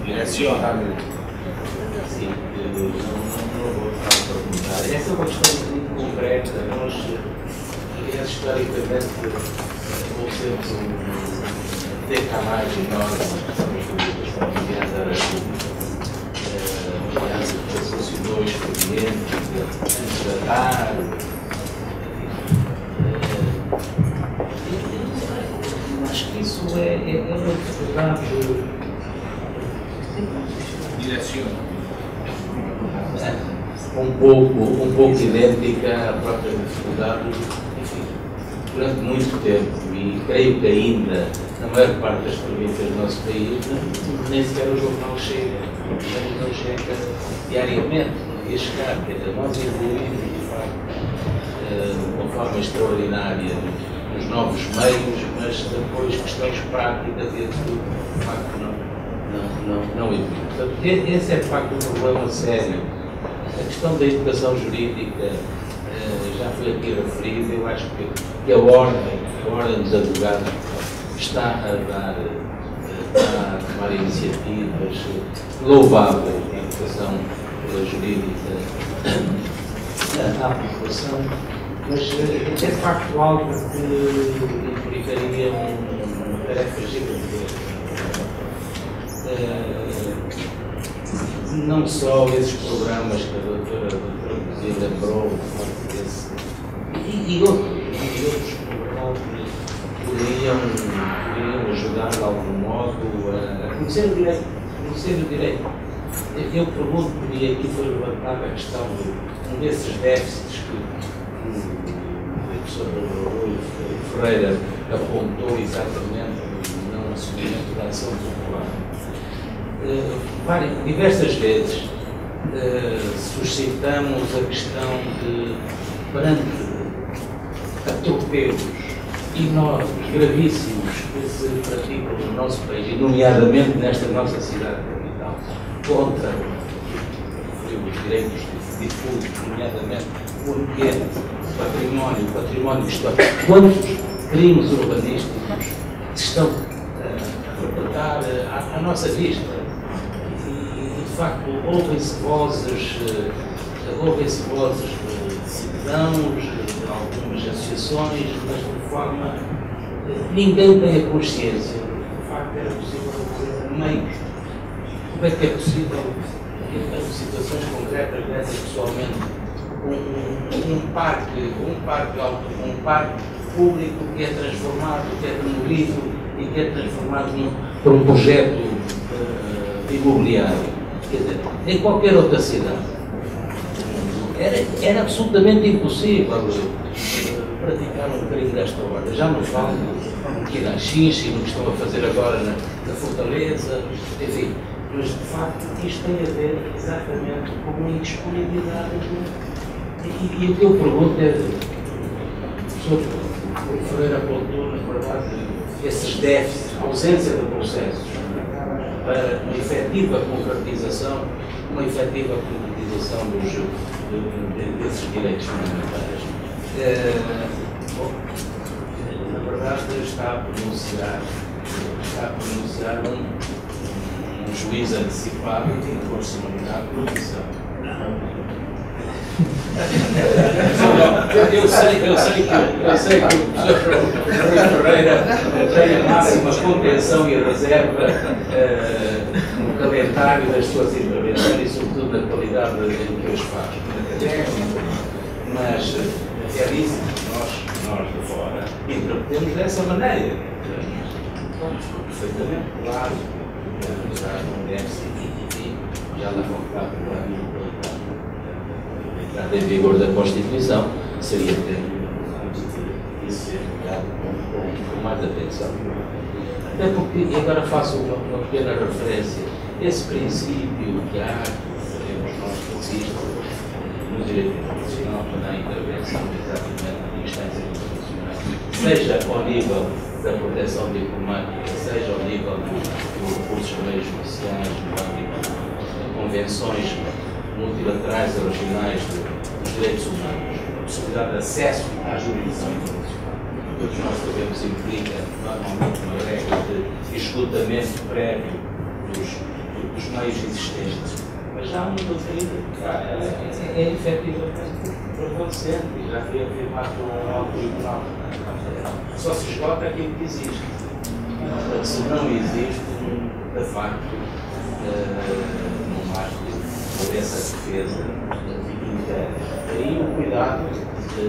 Direciona. Sim, não vou aprofundar. Essa é uma questão muito concreta. Nós, historicamente, conhecemos um decalagem enorme da Diário da República. Uma aliança que funcionou experiente, de tratar. Acho que isso é uma dificuldade. Direciona. Um pouco idêntica à própria dificuldade, enfim, durante muito tempo, e creio que ainda, na maior parte das províncias do nosso país, nem sequer o jornal chega, não chega diariamente, não ia chegar, quer dizer, nós evoluímos, de facto, de uma forma extraordinária nos novos meios, mas depois questões práticas e tudo, de facto, não evoluem. Portanto, esse é de facto um problema sério. A questão da educação jurídica já foi aqui referida. Eu acho que a ordem dos advogados está a dar a tomar iniciativas louváveis de educação jurídica à população, mas é de facto algo que implicaria uma tarefa gigantesca. Não só esses programas que a doutora Presidente lembrou, e outros programas poderiam ajudar de algum modo a conhecer o direito. Eu pergunto, porque aqui foi levantada a questão de um desses déficits que o professor Rui Ferreira apontou exatamente no assumimento da ação popular. Diversas vezes suscitamos a questão de, perante atropelos enormes, gravíssimos, que se praticam no nosso país, e nomeadamente nesta nossa cidade capital, contra os direitos difusos, nomeadamente o ambiente, o património histórico. Quantos crimes urbanísticos se estão a perpetrar à nossa vista? E de facto, ouvem-se vozes de cidadãos, de algumas associações, mas de forma ninguém tem a consciência. De facto, era possível fazer meios. Como é que é possível, em situações concretas dessas, pessoalmente, um parque público que é transformado, que é demolido e que é transformado por um projeto imobiliário? Quer dizer, em qualquer outra cidade era absolutamente impossível praticar um crime desta ordem. Já não falo aqui na Xinxi, no que estão a fazer agora na Fortaleza, enfim. Mas, de facto, isto tem a ver exatamente com uma indisponibilidade. E o que eu pergunto é, o professor Ferreira apontou, na verdade, esses déficits, a ausência de processos para uma efetiva concretização, desses direitos fundamentais. Na verdade, está a pronunciar um juiz antecipado de inconstitucionalidade de proibição. Eu sei que o professor Rui Ferreira tem a máxima contenção e reserva no calendário das suas intervenções e, sobretudo, na qualidade em que os faz. Mas é isso que nós de fora interpretamos dessa maneira. Estamos perfeitamente claro que não deve ser já na vontade da entrada em vigor da Constituição seria ter isso ser olhado com mais atenção. Até porque, agora faço uma pequena referência, esse princípio que há, sabemos nós que existe no direito internacional para a intervenção exatamente em instâncias internacionais, seja ao nível da proteção diplomática, seja ao nível dos recursos de meios judiciais, no âmbito de convenções multilaterais e regionais dos direitos humanos, a possibilidade de acesso à jurisdição internacional. Todos nós sabemos que implica normalmente uma regra de esgotamento prévio dos meios existentes. Mas há uma doutrina que é efetivamente prevalecente e já foi afirmado pelo tribunal. Só se esgota aquilo que existe. Se não existe, de facto, não há por essa defesa inteira. Aí o cuidado que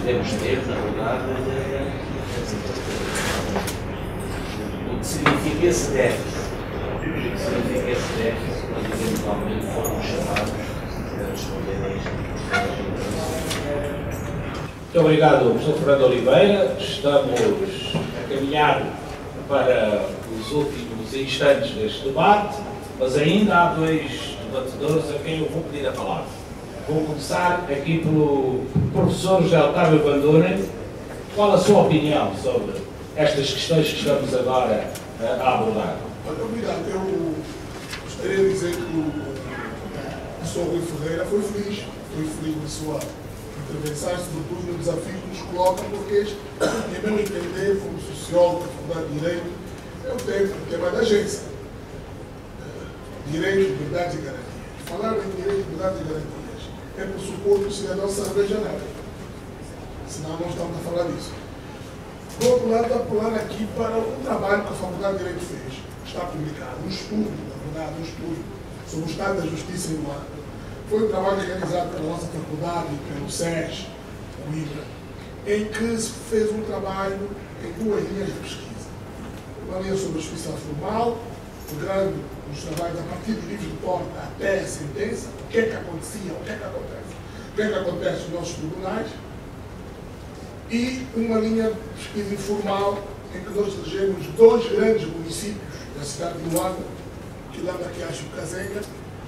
devemos ter, na verdade, o que significa esse déficit. O que significa esse déficit quando eventualmente formos chamados a responder a isto. Muito obrigado, professor Fernando Oliveira. Estamos a caminhar para os últimos instantes deste debate, mas ainda há dois debatedores a quem eu vou pedir a palavra. Vou começar aqui pelo professor José Otávio Bandura. Qual a sua opinião sobre estas questões que estamos agora a abordar? Obrigado. Eu gostaria de dizer que o professor Rui Ferreira foi feliz na sua intervenção, sobretudo no desafio que nos coloca, porque, em meu entender, como sociólogo da Faculdade de Direito, é o tema da agência. Direitos, liberdades e garantias. Falar em direitos, liberdades e garantias é pressupor que o cidadão sabe a janela. Senão não estamos a falar disso. Por outro lado, apelar aqui para um trabalho que a Faculdade de Direito fez. Está publicado, um estudo, na verdade, um estudo sobre o estado da justiça em Luanda. Foi um trabalho realizado pela nossa faculdade, pelo SES, o IBRA, em que se fez um trabalho em 2 linhas de pesquisa. Uma linha sobre a justiça formal, pegando os trabalhos a partir do livro de porta até a sentença, o que é que acontecia, o que é que acontece nos nossos tribunais, e uma linha de pesquisa informal em que nós elegemos 2 grandes municípios da cidade de Luanda, Quilamba, Quiacho e Kazenga,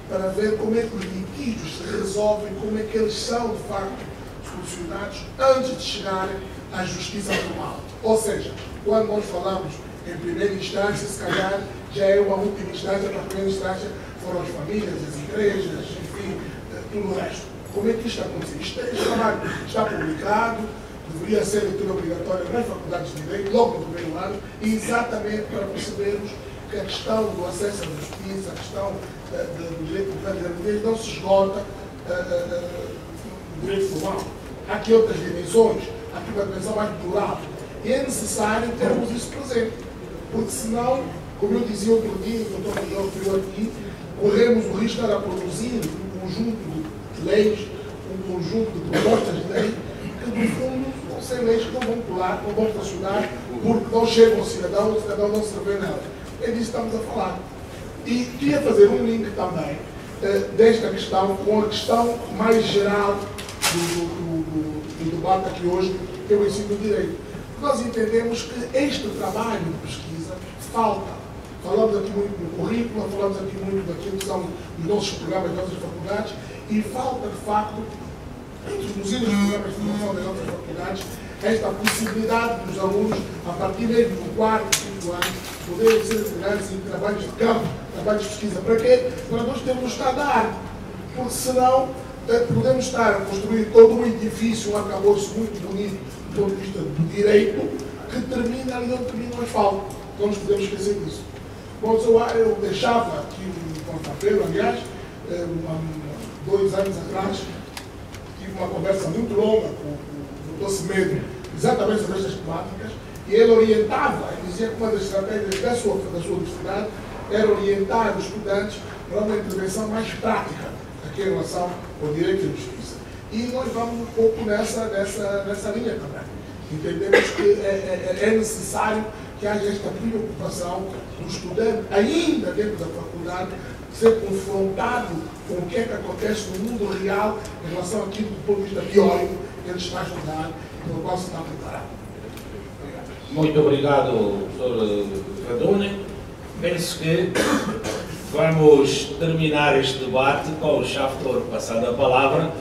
para ver como é que os litígios se resolvem, como é que eles são, de facto, solucionados antes de chegarem à justiça formal. Ou seja, quando nós falamos em primeira instância, se calhar já é uma última instância, para a primeira instância foram as famílias, as igrejas, enfim, tudo o resto. Como é que isto aconteceu? Este trabalho está publicado, deveria ser leitura obrigatória nas faculdades de Direito, logo no primeiro ano, exatamente para percebermos que a questão do acesso à justiça, a questão do direito de garantias não se esgota no direito formal. Há aqui outras dimensões, há aqui uma dimensão mais plural. E é necessário termos isso presente, porque senão, como eu dizia outro dia, o doutor Major referiu aqui, corremos o risco de estar a produzir um conjunto de leis, um conjunto de propostas de lei, que no fundo vão ser leis que não vão pular, não vão funcionar, porque não chegam ao cidadão, o cidadão não se revê nela. É disso que estamos a falar. E queria fazer um link também desta questão com a questão mais geral do debate aqui hoje, que é o ensino do direito. Nós entendemos que este trabalho de pesquisa falta. Falamos aqui muito no currículo, falamos aqui muito daquilo que são os nossos programas das nossas faculdades, e falta, de facto, introduzir nos programas de formação das nossas faculdades esta possibilidade dos alunos, a partir mesmo do 4º, 5º ano, poderem ser empregados em trabalhos de campo, trabalhos de pesquisa. Para quê? Para nós termos um estado da arte. Porque senão podemos estar a construir todo um edifício, um arcabouço muito bonito do ponto de vista do direito, que termina ali onde termina o asfalto. Não nos podemos esquecer disso. Bom, eu deixava aqui um pontapé, aliás, 2 anos atrás, tive uma conversa muito longa com o Dr. Semedo, exatamente sobre estas temáticas, e ele orientava, ele dizia que uma das estratégias da sua universidade era orientar os estudantes para uma intervenção mais prática aqui em relação ao direito e à justiça. E nós vamos um pouco nessa linha também. Entendemos que é necessário que haja esta preocupação do estudante, ainda dentro da faculdade, ser confrontado com o que é que acontece no mundo real em relação àquilo do ponto de vista teórico que ele está a estudar e pelo qual se está preparado. Muito obrigado, professor Radone. Penso que vamos terminar este debate com o Chaftor passando a palavra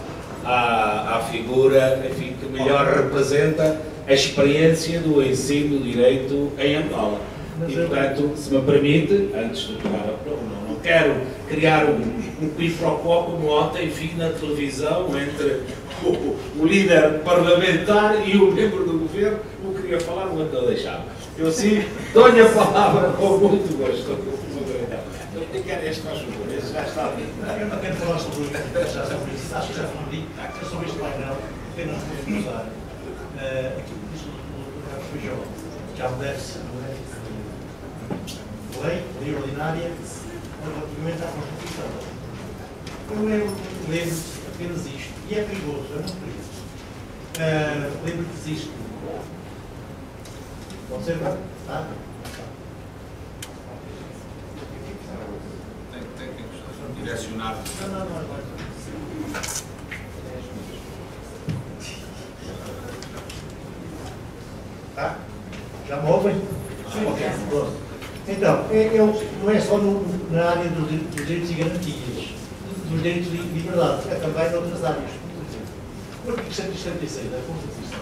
à figura, enfim, que melhor representa a experiência do ensino de direito em Angola. E, portanto, se me permite, antes de pegar a palavra, não quero criar um quiprocó como ontem, enfim, na televisão, entre o líder parlamentar e o membro do governo, o que queria falar, não estou a deixar. Eu sim dou-lhe a palavra com muito gosto. Eu quero este faz favor, esse já está ali. Eu não quero falar sobre isso, acho que já falei sobre este painel, apenas vou usar aquilo que disse o Dr. Feijó, que obedece lei ordinária relativamente à Constituição. Eu lembro apenas isto, e é perigoso, é muito perigoso. Lembro que existe. Pode ser, não? Tá? Tem que direcionar. Não. Tá? Já me ouvem? Sim. Ok. Então, não é só na área dos direitos e garantias, dos direitos e liberdades, é também noutras áreas. O artigo 176 da Constituição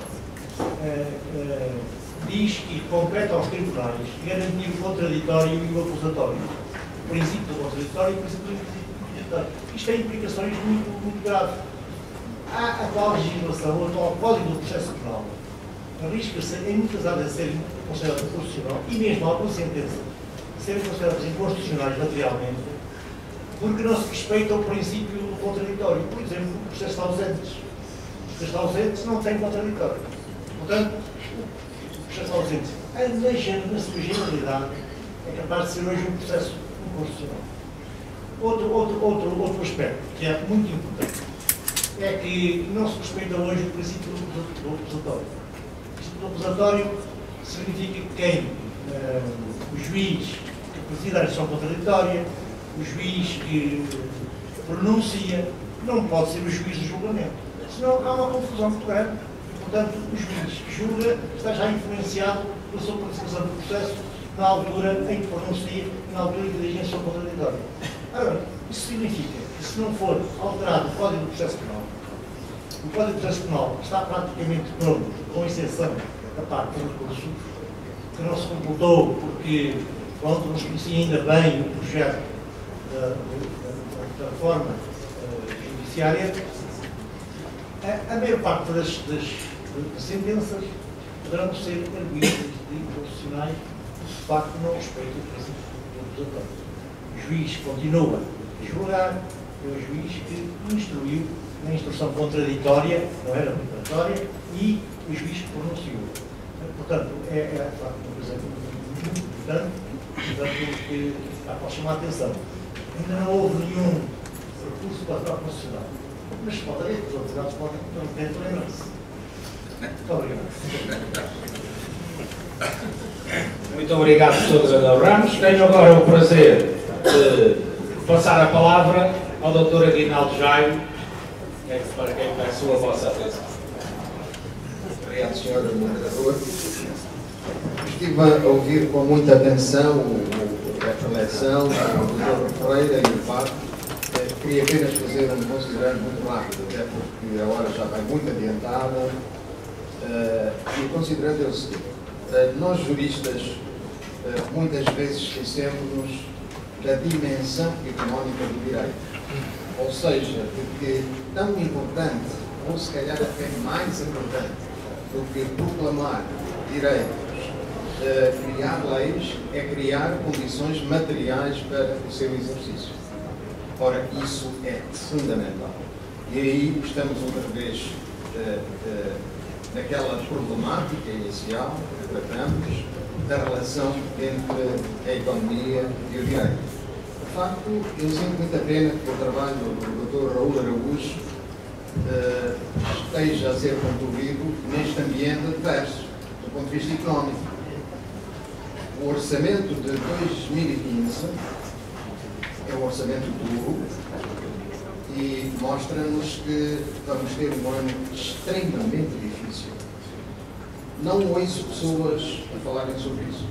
diz que compete aos tribunais garantir o contraditório e o acusatório. O princípio do contraditório e o princípio do acusatório. Isto tem implicações muito graves. A atual legislação, o atual Código do Processo Penal, arrisca-se em muitas áreas a ser consideradas inconstitucionais e mesmo algumas sentenças serem consideradas inconstitucionais materialmente porque não se respeita o princípio do contraditório. Por exemplo, o processo de ausentes. Os processos de ausentes não têm contraditório. Portanto, o processo de ausentes, na sua generalidade, é capaz de ser hoje um processo inconstitucional. Outro aspecto que é muito importante é que não se respeita hoje o princípio do recusatório. O princípio do recusatório significa que quem, o juiz que preside a decisão contraditória, o juiz que pronuncia, não pode ser o juiz do julgamento. Senão há uma confusão muito grande. Portanto, o juiz que julga está já influenciado pela sua participação no processo na altura em que pronuncia, na altura em que dirige a decisão contraditória. Agora, isso significa que se não for alterado o Código do Processo Penal, o Código do Processo Penal está praticamente pronto, com exceção da parte do recurso, que não se completou porque, pronto, não se conhecia ainda bem o projeto da reforma judiciária. A maior parte das sentenças poderão ser arguídas de inconstitucionais, de facto não respeitam o princípio do recusatório. O juiz continua a julgar, é o juiz que instruiu na instrução contraditória, não era declaratória, e o juiz que pronunciou. Portanto, é de facto uma coisa muito importante, portanto, que para chamar a atenção. Ainda não houve nenhum recurso para a Tribunal Constitucional, mas pode haver, os advogados podem lembrar-se. Muito obrigado. Muito obrigado, Sr. Governador Ramos. Tenho agora o prazer de passar a palavra ao Dr. Aguinaldo Jaime, para quem peço a vossa atenção. Obrigado, Sr. Moderador. Estive a ouvir com muita atenção a preleção, o Dr. Ferreira e o Pato. Queria apenas fazer um considerando muito rápido, até porque a hora já vai muito adiantada. E considerando é o seguinte: nós juristas muitas vezes esquecemos-nos da dimensão económica do direito. Ou seja, porque tão importante, ou se calhar até mais importante, do que proclamar direitos, criar leis, é criar condições materiais para o seu exercício. Ora, isso é fundamental. E aí estamos outra vez naquela problemática inicial que tratamos da relação entre a economia e o direito. De facto, eu sinto muita pena que o trabalho do Dr. Raul Araújo esteja a ser concluído neste ambiente adverso, do ponto de vista económico. O orçamento de 2015 é um orçamento duro e mostra-nos que vamos ter um ano extremamente difícil. Não ouço pessoas a falarem sobre isso.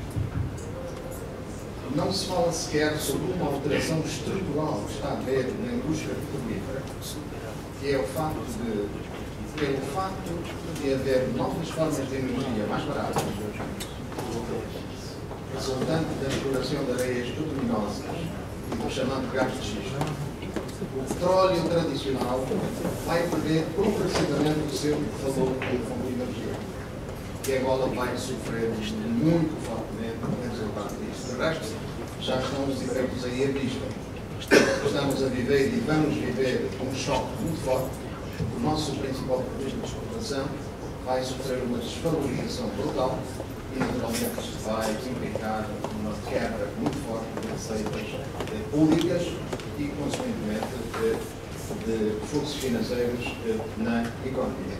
Não se fala sequer sobre uma alteração estrutural que está a haver na indústria petrolífera, que é o facto de haver novas formas de energia mais baratas, resultante da exploração de areias bituminosas e do chamado gás de xisto. O petróleo tradicional vai perder progressivamente o seu valor como fonte de energia, que agora vai sofrer muito fortemente o resultado disso. De resto, já estão os efeitos aí à vista. Estamos a viver e vamos viver um choque muito forte. O nosso principal produto de exportação vai sofrer uma desvalorização brutal e, naturalmente, vai implicar uma quebra muito forte de receitas públicas e, consequentemente, de fluxos financeiros na economia.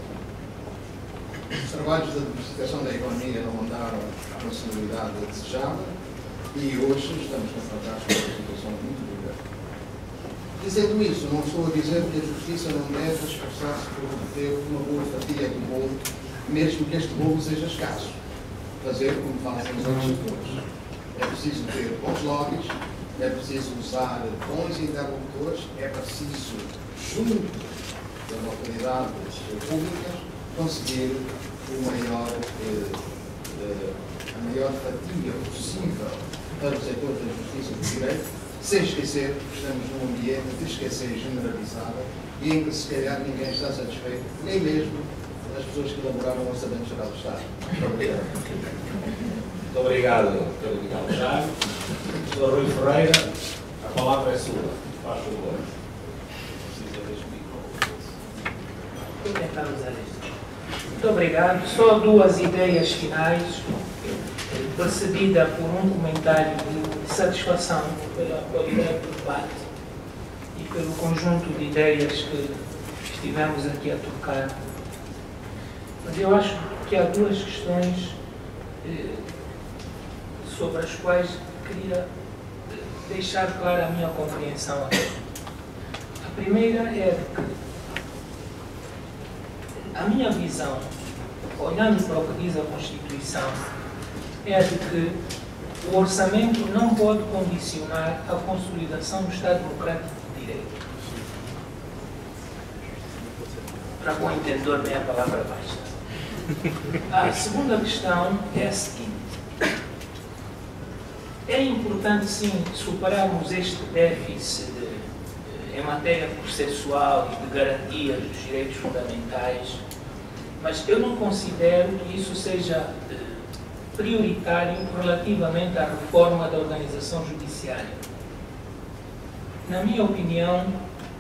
Os trabalhos de diversificação da economia não andaram com a celeridade desejada e hoje estamos confrontados com uma situação muito dura. Dizendo isso, não estou a dizer que a justiça não deve esforçar-se por obter uma boa fatia do bolo, mesmo que este bolo seja escasso. Fazer como fazem os outros setores. É preciso ter bons lobbies, é preciso usar bons interlocutores, é preciso, junto das autoridades públicas, conseguir a maior fatia possível para o setor da justiça e do direito, sem esquecer que estamos num ambiente de escassez generalizada e em que se calhar ninguém está satisfeito, nem mesmo as pessoas que elaboraram o Orçamento Geral do Estado. Muito obrigado. Muito obrigado, Dr. Miguel Chaves. Sr. Rui Ferreira, a palavra é sua. Faz favor. Vou tentar usar isto. Muito obrigado. Só duas ideias finais, precedida por um comentário de satisfação pela qualidade do debate e pelo conjunto de ideias que estivemos aqui a trocar. Mas eu acho que há duas questões sobre as quais queria deixar clara a minha compreensão aqui. A primeira é que a minha visão, olhando para o que diz a Constituição, é de que o orçamento não pode condicionar a consolidação do Estado Democrático de Direito. Para bom entendedor, nem a palavra basta. A segunda questão é a seguinte. É importante, sim, superarmos este déficit em matéria processual e de garantia dos direitos fundamentais, mas eu não considero que isso seja prioritário relativamente à reforma da organização judiciária. Na minha opinião,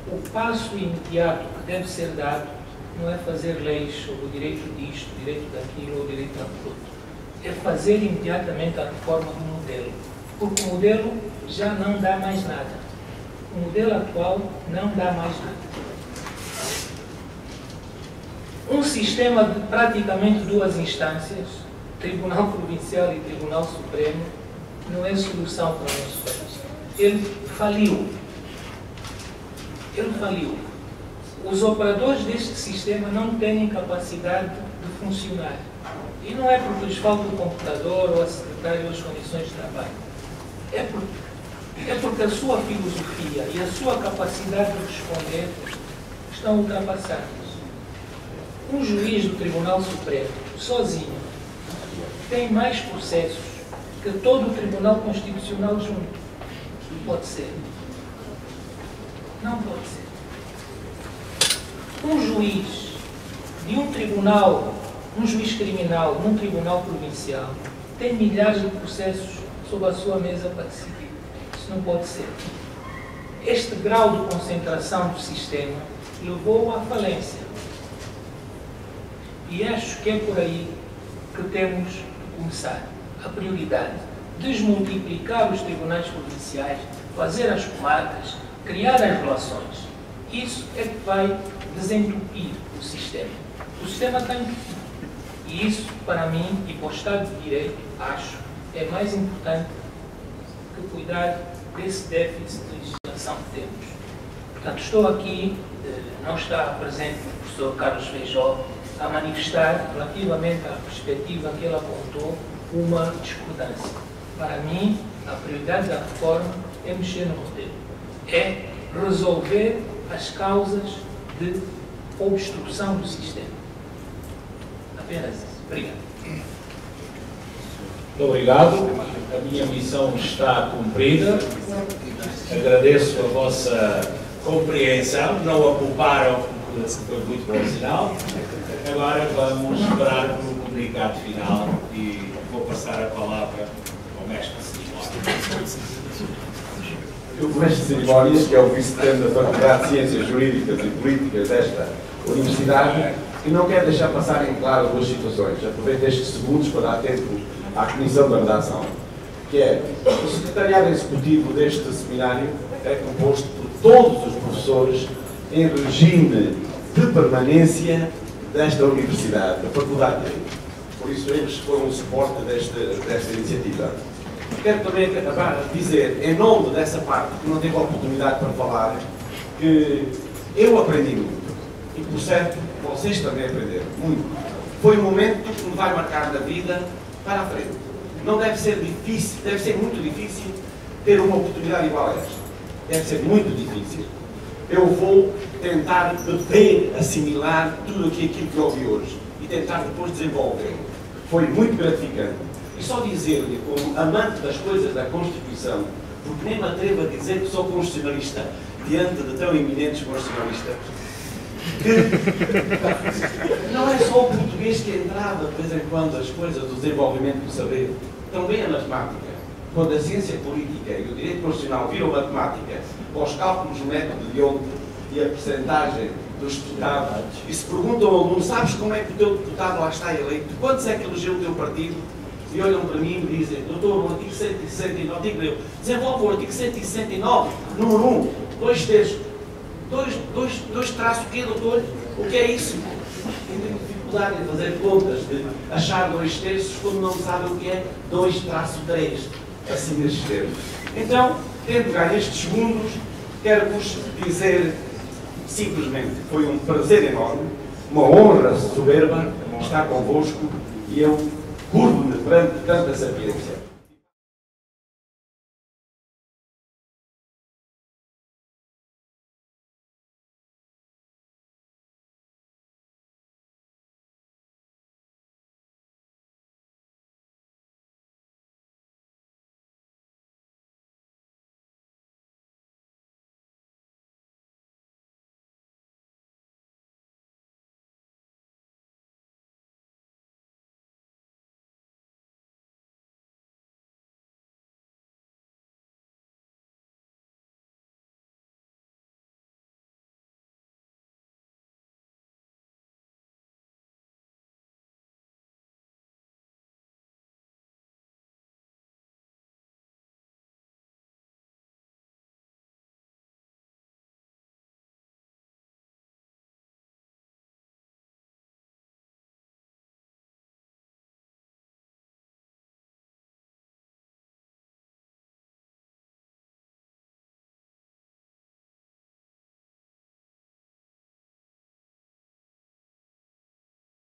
o passo imediato que deve ser dado não é fazer leis sobre o direito disto, o direito daquilo ou o direito daquilo outro. É fazer imediatamente a reforma do modelo, porque o modelo já não dá mais nada. O modelo atual não dá mais nada. Um sistema de praticamente duas instâncias, Tribunal Provincial e Tribunal Supremo, não é solução para o nosso país. Ele faliu. Ele faliu. Os operadores deste sistema não têm capacidade de funcionar. E não é porque lhes falta o computador ou a secretária ou as condições de trabalho. É porque a sua filosofia e a sua capacidade de responder estão ultrapassadas. Um juiz do Tribunal Supremo, sozinho, tem mais processos que todo o Tribunal Constitucional junto. Não pode ser. Não pode ser. Um juiz de um tribunal, um juiz criminal num tribunal provincial, tem milhares de processos sob a sua mesa para decidir. Isso não pode ser. Este grau de concentração do sistema levou à falência. E acho que é por aí que temos que começar. A prioridade: desmultiplicar os tribunais provinciais, fazer as comarcas, criar as relações. Isso é que vai desentupir o sistema. O sistema está entupido. E isso, para mim, e para o Estado de Direito, acho, é mais importante que cuidar desse déficit de legislação que temos. Portanto, estou aqui, não está presente o professor Carlos Feijó, a manifestar, relativamente à perspectiva que ele apontou, uma discordância. Para mim, a prioridade da reforma é mexer no modelo. É resolver as causas de obstrução do sistema. Apenas isso. Obrigado. Muito obrigado. A minha missão está cumprida. Agradeço a vossa compreensão. Não a pouparam, porque foi muito bom sinal. Agora vamos esperar pelo comunicado final e vou passar a palavra ao mestre de cerimónias. O mestre de cerimónias, que é o vice-presidente da Faculdade de Ciências Jurídicas e Políticas desta Universidade, e não quer deixar passar em claro duas situações. Aproveito estes segundos para dar tempo à Comissão da Redação, que é o secretariado executivo deste seminário é composto por todos os professores em regime de permanência desta Universidade, da Faculdade de Direito. Por isso, eles foram o suporte desta iniciativa. Quero também dizer, em nome dessa parte, que não tive a oportunidade para falar, que eu aprendi muito. E, por certo, vocês também aprenderam muito. Foi um momento que me vai marcar na vida para a frente. Não deve ser difícil, deve ser muito difícil ter uma oportunidade igual a esta. Deve ser muito difícil. Eu vou tentar beber, assimilar tudo aquilo que ouvi hoje e tentar depois desenvolver. Foi muito gratificante. E só dizer-lhe, como amante das coisas da Constituição, porque nem me atrevo a dizer que sou constitucionalista diante de tão eminentes constitucionalistas, que não é só o português que entrava de vez em quando as coisas do desenvolvimento do saber. também a matemática, quando a ciência política e o direito constitucional viram matemática, os cálculos do método de ontem e a percentagem dos deputados, e se perguntam ao aluno, sabes como é que o teu deputado lá está eleito? Quantos é que elegeu o teu partido? E olham para mim e dizem, doutor, o artigo 169, digo eu, desenvolve o artigo 169, número 1, 2 terços. 2 traço o quê, doutor? O que é isso? Eu tenho dificuldade em fazer contas, de achar 2 terços quando não sabem o que é 2-3, assim nestes termos. Então, tendo ganho estes segundos, quero-vos dizer simplesmente que foi um prazer enorme, uma honra soberba estar convosco e eu curvo-me perante tanta sapiência.